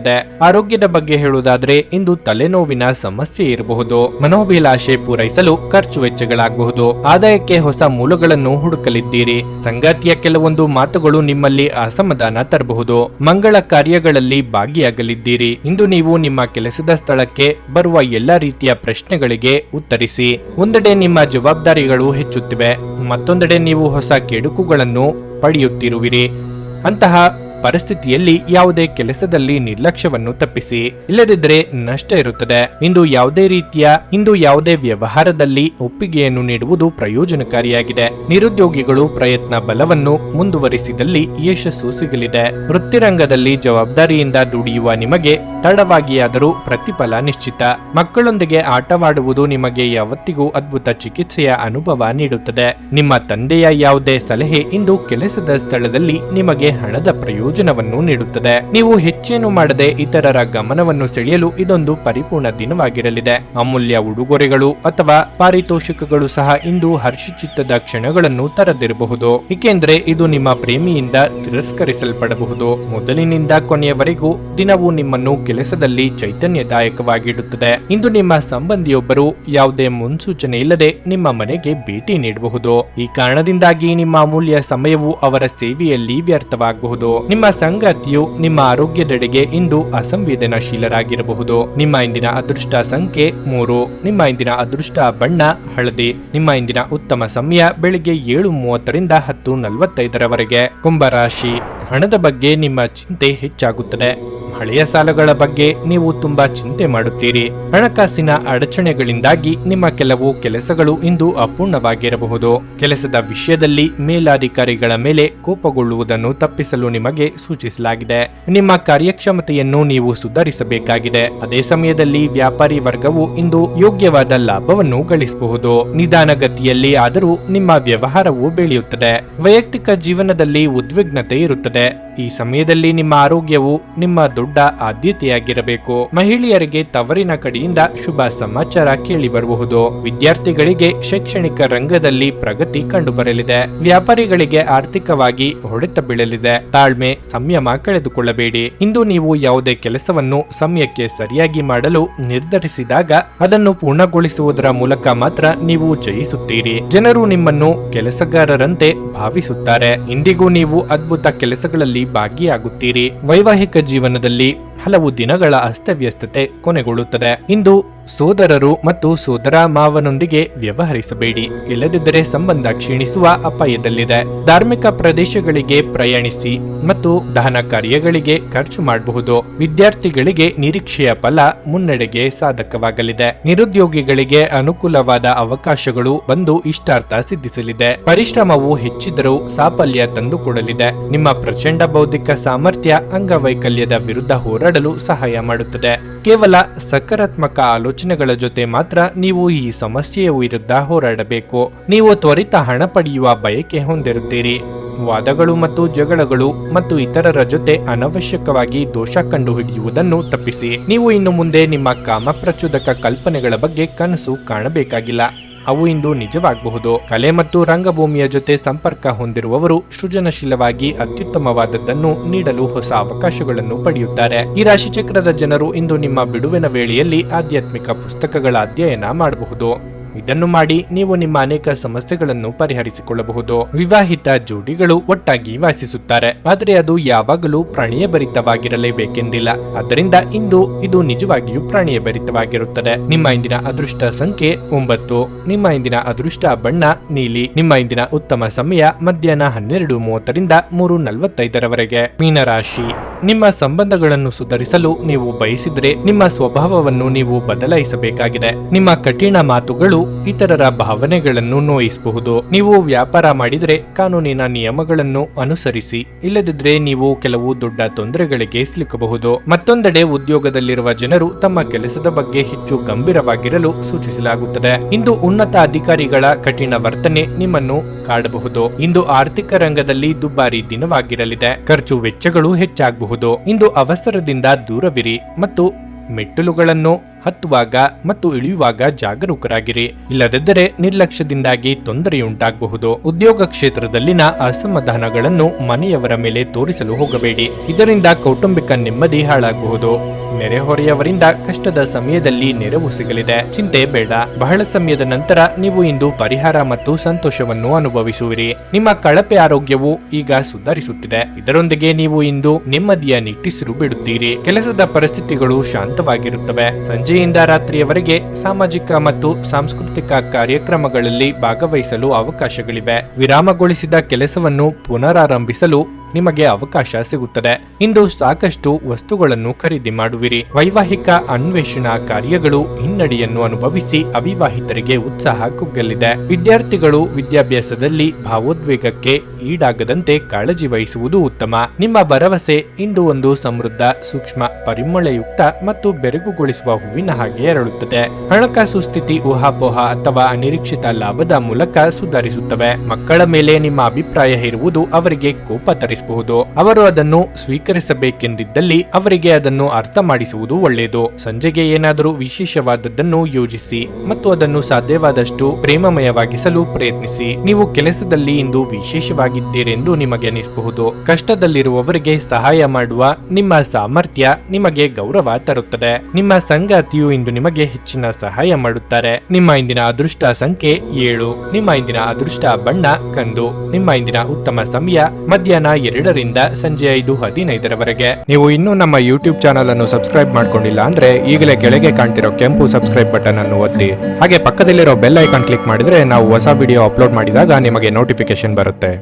ಆರೋಗ್ಯದ ಬಗ್ಗೆ ಹೇಳುವುದಾದರೆ ಇಂದು ತಲೆನೋವಿನ ಸಮಸ್ಯೆ ಇರಬಹುದು. ಮನೋಭಿಲಾಷೆ ಪೂರೈಸಲು ಖರ್ಚು ವೆಚ್ಚಗಳಾಗಬಹುದು. ಆದಾಯಕ್ಕೆ ಹೊಸ ಮೂಲಗಳನ್ನು ಹುಡುಕಲಿದ್ದೀರಿ. ಸಂಗಾತಿಯ ಕೆಲವೊಂದು ಮಾತುಗಳು ನಿಮ್ಮಲ್ಲಿ ಅಸಮಾಧಾನ ತರಬಹುದು. ಮಂಗಳ ಕಾರ್ಯಗಳಲ್ಲಿ ಭಾಗಿಯಾಗಲಿದ್ದೀರಿ. ಇಂದು ನೀವು ನಿಮ್ಮ ಕೆಲಸದ ಸ್ಥಳಕ್ಕೆ ಬರುವ ಎಲ್ಲಾ ರೀತಿಯ ಪ್ರಶ್ನೆಗಳಿಗೆ ಉತ್ತರಿಸಿ. ಒಂದೆಡೆ ನಿಮ್ಮ ಜವಾಬ್ದಾರಿಗಳು ಹೆಚ್ಚುತ್ತಿವೆ, ಮತ್ತೊಂದೆಡೆ ನೀವು ಹೊಸ ಕೆಡುಕುಗಳನ್ನು ಪಡೆಯುತ್ತಿರುವಿರಿ. ಅಂತಹ ಪರಿಸ್ಥಿತಿಯಲ್ಲಿ ಯಾವುದೇ ಕೆಲಸದಲ್ಲಿ ನಿರ್ಲಕ್ಷ್ಯವನ್ನು ತಪ್ಪಿಸಿ. ಇಲ್ಲದಿದ್ದರೆ ನಷ್ಟ ಇರುತ್ತದೆ. ಇಂದು ಯಾವುದೇ ವ್ಯವಹಾರದಲ್ಲಿ ಒಪ್ಪಿಗೆಯನ್ನು ನೀಡುವುದು ಪ್ರಯೋಜನಕಾರಿಯಾಗಿದೆ. ನಿರುದ್ಯೋಗಿಗಳು ಪ್ರಯತ್ನ ಬಲವನ್ನು ಮುಂದುವರಿಸಿದಲ್ಲಿ ಯಶಸ್ಸು ಸಿಗಲಿದೆ. ವೃತ್ತಿರಂಗದಲ್ಲಿ ಜವಾಬ್ದಾರಿಯಿಂದ ದುಡಿಯುವ ನಿಮಗೆ ತಡವಾಗಿಯಾದರೂ ಪ್ರತಿಫಲ ನಿಶ್ಚಿತ. ಮಕ್ಕಳೊಂದಿಗೆ ಆಟವಾಡುವುದು ನಿಮಗೆ ಯಾವತ್ತಿಗೂ ಅದ್ಭುತ ಚಿಕಿತ್ಸೆಯ ಅನುಭವ ನೀಡುತ್ತದೆ. ನಿಮ್ಮ ತಂದೆಯ ಯಾವುದೇ ಸಲಹೆ ಇಂದು ಕೆಲಸದ ಸ್ಥಳದಲ್ಲಿ ನಿಮಗೆ ಹಣದ ಪ್ರಯೋಜನವನ್ನು ನೀಡುತ್ತದೆ. ನೀವು ಹೆಚ್ಚೇನು ಮಾಡದೆ ಇತರರ ಗಮನವನ್ನು ಸೆಳೆಯಲು ಇದೊಂದು ಪರಿಪೂರ್ಣ ದಿನವಾಗಿರಲಿದೆ. ಅಮೂಲ್ಯ ಉಡುಗೊರೆಗಳು ಅಥವಾ ಪಾರಿತೋಷಿಕಗಳು ಸಹ ಇಂದು ಹರ್ಷಚಿತ್ತದ ಕ್ಷಣಗಳನ್ನು ತರದಿರಬಹುದು, ಏಕೆಂದರೆ ಇದು ನಿಮ್ಮ ಪ್ರೇಮಿಯಿಂದ ತಿರಸ್ಕರಿಸಲ್ಪಡಬಹುದು. ಮೊದಲಿನಿಂದ ಕೊನೆಯವರೆಗೂ ದಿನವೂ ನಿಮ್ಮನ್ನು ಕೆಲಸದಲ್ಲಿ ಚೈತನ್ಯದಾಯಕವಾಗಿಡುತ್ತದೆ. ಇಂದು ನಿಮ್ಮ ಸಂಬಂಧಿಯೊಬ್ಬರು ಯಾವುದೇ ಮುನ್ಸೂಚನೆ ಇಲ್ಲದೆ ನಿಮ್ಮ ಮನೆಗೆ ಭೇಟಿ ನೀಡಬಹುದು. ಈ ಕಾರಣದಿಂದಾಗಿ ನಿಮ್ಮ ಅಮೂಲ್ಯ ಸಮಯವು ಅವರ ಸೇವೆಯಲ್ಲಿ ವ್ಯರ್ಥವಾಗಬಹುದು. ನಿಮ್ಮ ಸಂಗಾತಿಯು ನಿಮ್ಮ ಆರೋಗ್ಯದೆಡೆಗೆ ಇಂದು ಅಸಂವೇದನಾಶೀಲರಾಗಿರಬಹುದು. ನಿಮ್ಮ ಇಂದಿನ ಅದೃಷ್ಟ ಸಂಖ್ಯೆ 3. ನಿಮ್ಮ ಇಂದಿನ ಅದೃಷ್ಟ ಬಣ್ಣ ಹಳದಿ. ನಿಮ್ಮ ಇಂದಿನ ಉತ್ತಮ ಸಮಯ ಬೆಳಿಗ್ಗೆ 7:30ರಿಂದ 10:45ರವರೆಗೆ. ಕುಂಭರಾಶಿ, ಹಣದ ಬಗ್ಗೆ ನಿಮ್ಮ ಚಿಂತೆ ಹೆಚ್ಚಾಗುತ್ತದೆ. ಹಳೆಯ ಸಾಲಗಳ ಬಗ್ಗೆ ನೀವು ತುಂಬಾ ಚಿಂತೆ ಮಾಡುತ್ತೀರಿ. ಹಣಕಾಸಿನ ಅಡಚಣೆಗಳಿಂದಾಗಿ ನಿಮ್ಮ ಕೆಲವು ಕೆಲಸಗಳು ಇಂದು ಅಪೂರ್ಣವಾಗಿರಬಹುದು. ಕೆಲಸದ ವಿಷಯದಲ್ಲಿ ಮೇಲಾಧಿಕಾರಿಗಳ ಮೇಲೆ ಕೋಪಗೊಳ್ಳುವುದನ್ನು ತಪ್ಪಿಸಲು ನಿಮಗೆ ಸೂಚಿಸಲಾಗಿದೆ. ನಿಮ್ಮ ಕಾರ್ಯಕ್ಷಮತೆಯನ್ನು ನೀವು ಸುಧಾರಿಸಬೇಕಾಗಿದೆ. ಅದೇ ಸಮಯದಲ್ಲಿ ವ್ಯಾಪಾರಿ ವರ್ಗವು ಇಂದು ಯೋಗ್ಯವಾದ ಲಾಭವನ್ನು ಗಳಿಸಬಹುದು. ನಿಧಾನಗತಿಯಲ್ಲಿ ಆದರೂ ನಿಮ್ಮ ವ್ಯವಹಾರವು ಬೆಳೆಯುತ್ತದೆ. ವೈಯಕ್ತಿಕ ಜೀವನದಲ್ಲಿ ಉದ್ವಿಗ್ನತೆ ಇರುತ್ತದೆ. ಈ ಸಮಯದಲ್ಲಿ ನಿಮ್ಮ ಆರೋಗ್ಯವು ನಿಮ್ಮ ದೊಡ್ಡ ಆದ್ಯತೆಯಾಗಿರಬೇಕು. ಮಹಿಳೆಯರಿಗೆ ತವರಿನ ಕಡೆಯಿಂದ ಶುಭ ಸಮಾಚಾರ ಕೇಳಿ ಬರಬಹುದು. ವಿದ್ಯಾರ್ಥಿಗಳಿಗೆ ಶೈಕ್ಷಣಿಕ ರಂಗದಲ್ಲಿ ಪ್ರಗತಿ ಕಂಡುಬರಲಿದೆ. ವ್ಯಾಪಾರಿಗಳಿಗೆ ಆರ್ಥಿಕವಾಗಿ ಹೊಡೆತ ಬೀಳಲಿದೆ. ತಾಳ್ಮೆ, ಸಂಯಮ ಕಳೆದುಕೊಳ್ಳಬೇಡಿ. ಇಂದು ನೀವು ಯಾವುದೇ ಕೆಲಸವನ್ನು ಸಮಯಕ್ಕೆ ಸರಿಯಾಗಿ ಮಾಡಲು ನಿರ್ಧರಿಸಿದಾಗ ಅದನ್ನು ಪೂರ್ಣಗೊಳಿಸುವುದರ ಮೂಲಕ ಮಾತ್ರ ನೀವು ಜಯಿಸುತ್ತೀರಿ. ಜನರು ನಿಮ್ಮನ್ನು ಕೆಲಸಗಾರರಂತೆ ಭಾವಿಸುತ್ತಾರೆ. ಇಂದಿಗೂ ನೀವು ಅದ್ಭುತ ಕೆಲಸಗಳಲ್ಲಿ ಭಾಗಿಯಾಗುತ್ತೀರಿ. ವೈವಾಹಿಕ ಜೀವನದಲ್ಲಿ ಹಲವು ದಿನಗಳ ಅಸ್ತವ್ಯಸ್ತತೆ ಕೊನೆಗೊಳ್ಳುತ್ತದೆ. ಇಂದು ಸೋದರರು ಮತ್ತು ಸೋದರ ಮಾವನೊಂದಿಗೆ ವ್ಯವಹರಿಸಬೇಡಿ, ಇಲ್ಲದಿದ್ದರೆ ಸಂಬಂಧ ಕ್ಷೀಣಿಸುವ ಅಪಾಯದಲ್ಲಿದೆ. ಧಾರ್ಮಿಕ ಪ್ರದೇಶಗಳಿಗೆ ಪ್ರಯಾಣಿಸಿ ಮತ್ತು ದಹನ ಕಾರ್ಯಗಳಿಗೆ ಖರ್ಚು ಮಾಡಬಹುದು. ವಿದ್ಯಾರ್ಥಿಗಳಿಗೆ ನಿರೀಕ್ಷೆಯ ಫಲ ಮುನ್ನಡೆಗೆ ಸಾಧಕವಾಗಲಿದೆ. ನಿರುದ್ಯೋಗಿಗಳಿಗೆ ಅನುಕೂಲವಾದ ಅವಕಾಶಗಳು ಬಂದು ಇಷ್ಟಾರ್ಥ ಸಿದ್ಧಿಸಲಿದೆ. ಪರಿಶ್ರಮವು ಹೆಚ್ಚಿದರೂ ಸಾಫಲ್ಯ ತಂದುಕೊಡಲಿದೆ. ನಿಮ್ಮ ಪ್ರಚಂಡ ಬೌದ್ಧಿಕ ಸಾಮರ್ಥ್ಯ ಅಂಗವೈಕಲ್ಯದ ವಿರುದ್ಧ ಹೋರಾಡಲು ಸಹಾಯ ಮಾಡುತ್ತದೆ. ಕೇವಲ ಸಕಾರಾತ್ಮಕ ಆಲೋಚನೆಗಳ ಜೊತೆ ಮಾತ್ರ ನೀವು ಈ ಸಮಸ್ಯೆಯ ವಿರುದ್ಧ ಹೋರಾಡಬೇಕು. ನೀವು ತ್ವರಿತ ಹಣ ಪಡೆಯುವ ಬಯಕೆ ಹೊಂದಿರುತ್ತೀರಿ. ವಾದಗಳು ಮತ್ತು ಜಗಳಗಳು ಮತ್ತು ಇತರರ ಜೊತೆ ಅನವಶ್ಯಕವಾಗಿ ದೋಷ ಕಂಡುಹಿಡಿಯುವುದನ್ನು ತಪ್ಪಿಸಿ. ನೀವು ಇನ್ನು ಮುಂದೆ ನಿಮ್ಮ ಕಾಮಪ್ರಚೋದಕ ಕಲ್ಪನೆಗಳ ಬಗ್ಗೆ ಕನಸು ಕಾಣಬೇಕಾಗಿಲ್ಲ. ಅವು ಇಂದು ನಿಜವಾಗಬಹುದು. ಕಲೆ ಮತ್ತು ರಂಗಭೂಮಿಯ ಜೊತೆ ಸಂಪರ್ಕ ಹೊಂದಿರುವವರು ಸೃಜನಶೀಲವಾಗಿ ಅತ್ಯುತ್ತಮವಾದದ್ದನ್ನು ನೀಡಲು ಹೊಸ ಅವಕಾಶಗಳನ್ನು ಪಡೆಯುತ್ತಾರೆ. ಈ ರಾಶಿಚಕ್ರದ ಜನರು ಇಂದು ನಿಮ್ಮ ಬಿಡುವಿನ ವೇಳೆಯಲ್ಲಿ ಆಧ್ಯಾತ್ಮಿಕ ಪುಸ್ತಕಗಳ ಅಧ್ಯಯನ ಮಾಡಬಹುದು. ಇದನ್ನು ಮಾಡಿ ನೀವು ನಿಮ್ಮ ಅನೇಕ ಸಮಸ್ಯೆಗಳನ್ನು ಪರಿಹರಿಸಿಕೊಳ್ಳಬಹುದು. ವಿವಾಹಿತ ಜೋಡಿಗಳು ಒಟ್ಟಾಗಿ ವಾಸಿಸುತ್ತಾರೆ, ಆದರೆ ಅದು ಯಾವಾಗಲೂ ಪ್ರಾಣಿಯಭರಿತವಾಗಿರಲೇಬೇಕೆಂದಿಲ್ಲ. ಆದ್ದರಿಂದ ಇಂದು ಇದು ನಿಜವಾಗಿಯೂ ಪ್ರಾಣಿಯಭರಿತವಾಗಿರುತ್ತದೆ. ನಿಮ್ಮ ಇಂದಿನ ಅದೃಷ್ಟ ಸಂಖ್ಯೆ 9. ನಿಮ್ಮ ಇಂದಿನ ಅದೃಷ್ಟ ಬಣ್ಣ ನೀಲಿ. ನಿಮ್ಮ ಇಂದಿನ ಉತ್ತಮ ಸಮಯ ಮಧ್ಯಾಹ್ನ 12:30ರಿಂದ 3:45ರವರೆಗೆ. ಮೀನರಾಶಿ, ನಿಮ್ಮ ಸಂಬಂಧಗಳನ್ನು ಸುಧಾರಿಸಲು ನೀವು ಬಯಸಿದರೆ ನಿಮ್ಮ ಸ್ವಭಾವವನ್ನು ನೀವು ಬದಲಾಯಿಸಬೇಕಾಗಿದೆ. ನಿಮ್ಮ ಕಠಿಣ ಮಾತುಗಳು ಇತರರ ಭಾವನೆಗಳನ್ನು ನೋಯಿಸಬಹುದು. ನೀವು ವ್ಯಾಪಾರ ಮಾಡಿದರೆ ಕಾನೂನಿನ ನಿಯಮಗಳನ್ನು ಅನುಸರಿಸಿ, ಇಲ್ಲದಿದ್ದರೆ ನೀವು ಕೆಲವು ದೊಡ್ಡ ತೊಂದರೆಗಳಿಗೆ ಸಿಲುಕಬಹುದು. ಮತ್ತೊಂದೆಡೆ ಉದ್ಯೋಗದಲ್ಲಿರುವ ಜನರು ತಮ್ಮ ಕೆಲಸದ ಬಗ್ಗೆ ಹೆಚ್ಚು ಗಂಭೀರವಾಗಿರಲು ಸೂಚಿಸಲಾಗುತ್ತದೆ. ಇಂದು ಉನ್ನತ ಅಧಿಕಾರಿಗಳ ಕಠಿಣ ವರ್ತನೆ ನಿಮ್ಮನ್ನು ಕಾಡಬಹುದು. ಇಂದು ಆರ್ಥಿಕ ರಂಗದಲ್ಲಿ ದುಬಾರಿ ದಿನವಾಗಿರಲಿದೆ. ಖರ್ಚು ವೆಚ್ಚಗಳು ಹೆಚ್ಚಾಗಬಹುದು. ಇಂದು ಅವಸರದಿಂದ ದೂರವಿರಿ ಮತ್ತು ಮೆಟ್ಟಿಲುಗಳನ್ನು ಹತ್ತುವಾಗ ಮತ್ತು ಇಳಿಯುವಾಗ ಜಾಗರೂಕರಾಗಿರಿ. ಇಲ್ಲದಿದ್ದರೆ ನಿರ್ಲಕ್ಷ್ಯದಿಂದಾಗಿ ತೊಂದರೆಯುಂಟಾಗಬಹುದು. ಉದ್ಯೋಗ ಕ್ಷೇತ್ರದಲ್ಲಿನ ಅಸಮಾಧಾನಗಳನ್ನು ಮನೆಯವರ ಮೇಲೆ ತೋರಿಸಲು ಹೋಗಬೇಡಿ. ಇದರಿಂದ ಕೌಟುಂಬಿಕ ನೆಮ್ಮದಿ ಹಾಳಾಗಬಹುದು. ನೆರೆಹೊರೆಯವರಿಂದ ಕಷ್ಟದ ಸಮಯದಲ್ಲಿ ನೆರವು ಸಿಗಲಿದೆ. ಚಿಂತೆ ಬೇಡ. ಬಹಳ ಸಮಯದ ನಂತರ ನೀವು ಇಂದು ಪರಿಹಾರ ಮತ್ತು ಸಂತೋಷವನ್ನು ಅನುಭವಿಸುವಿರಿ. ನಿಮ್ಮ ಕಳಪೆ ಆರೋಗ್ಯವು ಈಗ ಸುಧಾರಿಸುತ್ತಿದೆ. ಇದರೊಂದಿಗೆ ನೀವು ಇಂದು ನೆಮ್ಮದಿಯ ನಿಟ್ಟುಸಿರು ಬಿಡುತ್ತೀರಿ. ಕೆಲಸದ ಪರಿಸ್ಥಿತಿಗಳು ಶಾಂತವಾಗಿರುತ್ತವೆ. ಸಂಜೆಯಿಂದ ರಾತ್ರಿಯವರೆಗೆ ಸಾಮಾಜಿಕ ಮತ್ತು ಸಾಂಸ್ಕೃತಿಕ ಕಾರ್ಯಕ್ರಮಗಳಲ್ಲಿ ಭಾಗವಹಿಸಲು ಅವಕಾಶಗಳಿವೆ. ವಿರಾಮಗೊಳಿಸಿದ ಕೆಲಸವನ್ನು ಪುನರಾರಂಭಿಸಲು ನಿಮಗೆ ಅವಕಾಶ ಸಿಗುತ್ತದೆ. ಇಂದು ಸಾಕಷ್ಟು ವಸ್ತುಗಳನ್ನು ಖರೀದಿ ಮಾಡುವಿರಿ. ವೈವಾಹಿಕ ಅನ್ವೇಷಣಾ ಕಾರ್ಯಗಳು ಹಿನ್ನಡೆಯನ್ನು ಅನುಭವಿಸಿ ಅವಿವಾಹಿತರಿಗೆ ಉತ್ಸಾಹ ಕುಗ್ಗಲಿದೆ. ವಿದ್ಯಾರ್ಥಿಗಳು ವಿದ್ಯಾಭ್ಯಾಸದಲ್ಲಿ ಭಾವೋದ್ವೇಗಕ್ಕೆ ಈಡಾಗದಂತೆ ಕಾಳಜಿ ವಹಿಸುವುದು ಉತ್ತಮ. ನಿಮ್ಮ ಭರವಸೆ ಇಂದು ಒಂದು ಸಮೃದ್ಧ, ಸೂಕ್ಷ್ಮ, ಪರಿಮಳಯುಕ್ತ ಮತ್ತು ಬೆರಗುಗೊಳಿಸುವ ಹೂವಿನ ಹಾಗೆ ಅರಳುತ್ತದೆ. ಹಣಕಾಸು ಸ್ಥಿತಿ ಊಹಾಪೋಹ ಅಥವಾ ಅನಿರೀಕ್ಷಿತ ಲಾಭದ ಮೂಲಕ ಸುಧಾರಿಸುತ್ತವೆ. ಮಕ್ಕಳ ಮೇಲೆ ನಿಮ್ಮ ಅಭಿಪ್ರಾಯ ಇರುವುದು ಅವರಿಗೆ ಕೋಪ ತರಿಸಬಹುದು. ಅವರು ಅದನ್ನು ಸ್ವೀಕರಿಸಬೇಕೆಂದಿದ್ದಲ್ಲಿ ಅವರಿಗೆ ಅದನ್ನು ಅರ್ಥ ಮಾಡಿಸುವುದು ಒಳ್ಳೆಯದು. ಸಂಜೆಗೆ ಏನಾದರೂ ವಿಶೇಷವಾದದ್ದನ್ನು ಯೋಜಿಸಿ ಮತ್ತು ಅದನ್ನು ಸಾಧ್ಯವಾದಷ್ಟು ಪ್ರೇಮಮಯವಾಗಿಸಲು ಪ್ರಯತ್ನಿಸಿ. ನೀವು ಕೆಲಸದಲ್ಲಿ ಇಂದು ವಿಶೇಷವಾಗಿದ್ದೀರೆಂದು ನಿಮಗೆ ಅನಿಸಬಹುದು. ಕಷ್ಟದಲ್ಲಿರುವವರಿಗೆ ಸಹಾಯ ಮಾಡುವ ನಿಮ್ಮ ಸಾಮರ್ಥ್ಯ ನಿಮಗೆ ಗೌರವ ತರುತ್ತದೆ. ನಿಮ್ಮ ಸಂಗಾತಿಯು ಇಂದು ನಿಮಗೆ ಹೆಚ್ಚಿನ ಸಹಾಯ ಮಾಡುತ್ತಾರೆ. ನಿಮ್ಮ ಇಂದಿನ ಅದೃಷ್ಟ ಸಂಖ್ಯೆ 7. ನಿಮ್ಮ ಇಂದಿನ ಅದೃಷ್ಟ ಬಣ್ಣ ಕಂದು. ನಿಮ್ಮ ಇಂದಿನ ಉತ್ತಮ ಸಮಯ ಮಧ್ಯಾಹ್ನ 2ರಿಂದ ಸಂಜೆ 5:15ರವರೆಗೆ. ನೀವು ಇನ್ನೂ ನಮ್ಮ ಯೂಟ್ಯೂಬ್ ಚಾನಲ್ ಅನ್ನು ಸಬ್ಸ್ಕ್ರೈಬ್ ಮಾಡ್ಕೊಂಡಿಲ್ಲ ಅಂದ್ರೆ ಈಗಲೇ ಕೆಳಗೆ ಕಾಣ್ತಿರೋ ಕೆಂಪು ಸಬ್ಸ್ಕ್ರೈಬ್ ಬಟನ್ ಅನ್ನು ಒತ್ತಿ. ಹಾಗೆ ಪಕ್ಕದಲ್ಲಿರೋ ಬೆಲ್ ಐಕಾನ್ ಕ್ಲಿಕ್ ಮಾಡಿದ್ರೆ ನಾವು ಹೊಸ ವಿಡಿಯೋ ಅಪ್ಲೋಡ್ ಮಾಡಿದಾಗ ನಿಮಗೆ ನೋಟಿಫಿಕೇಶನ್ ಬರುತ್ತೆ.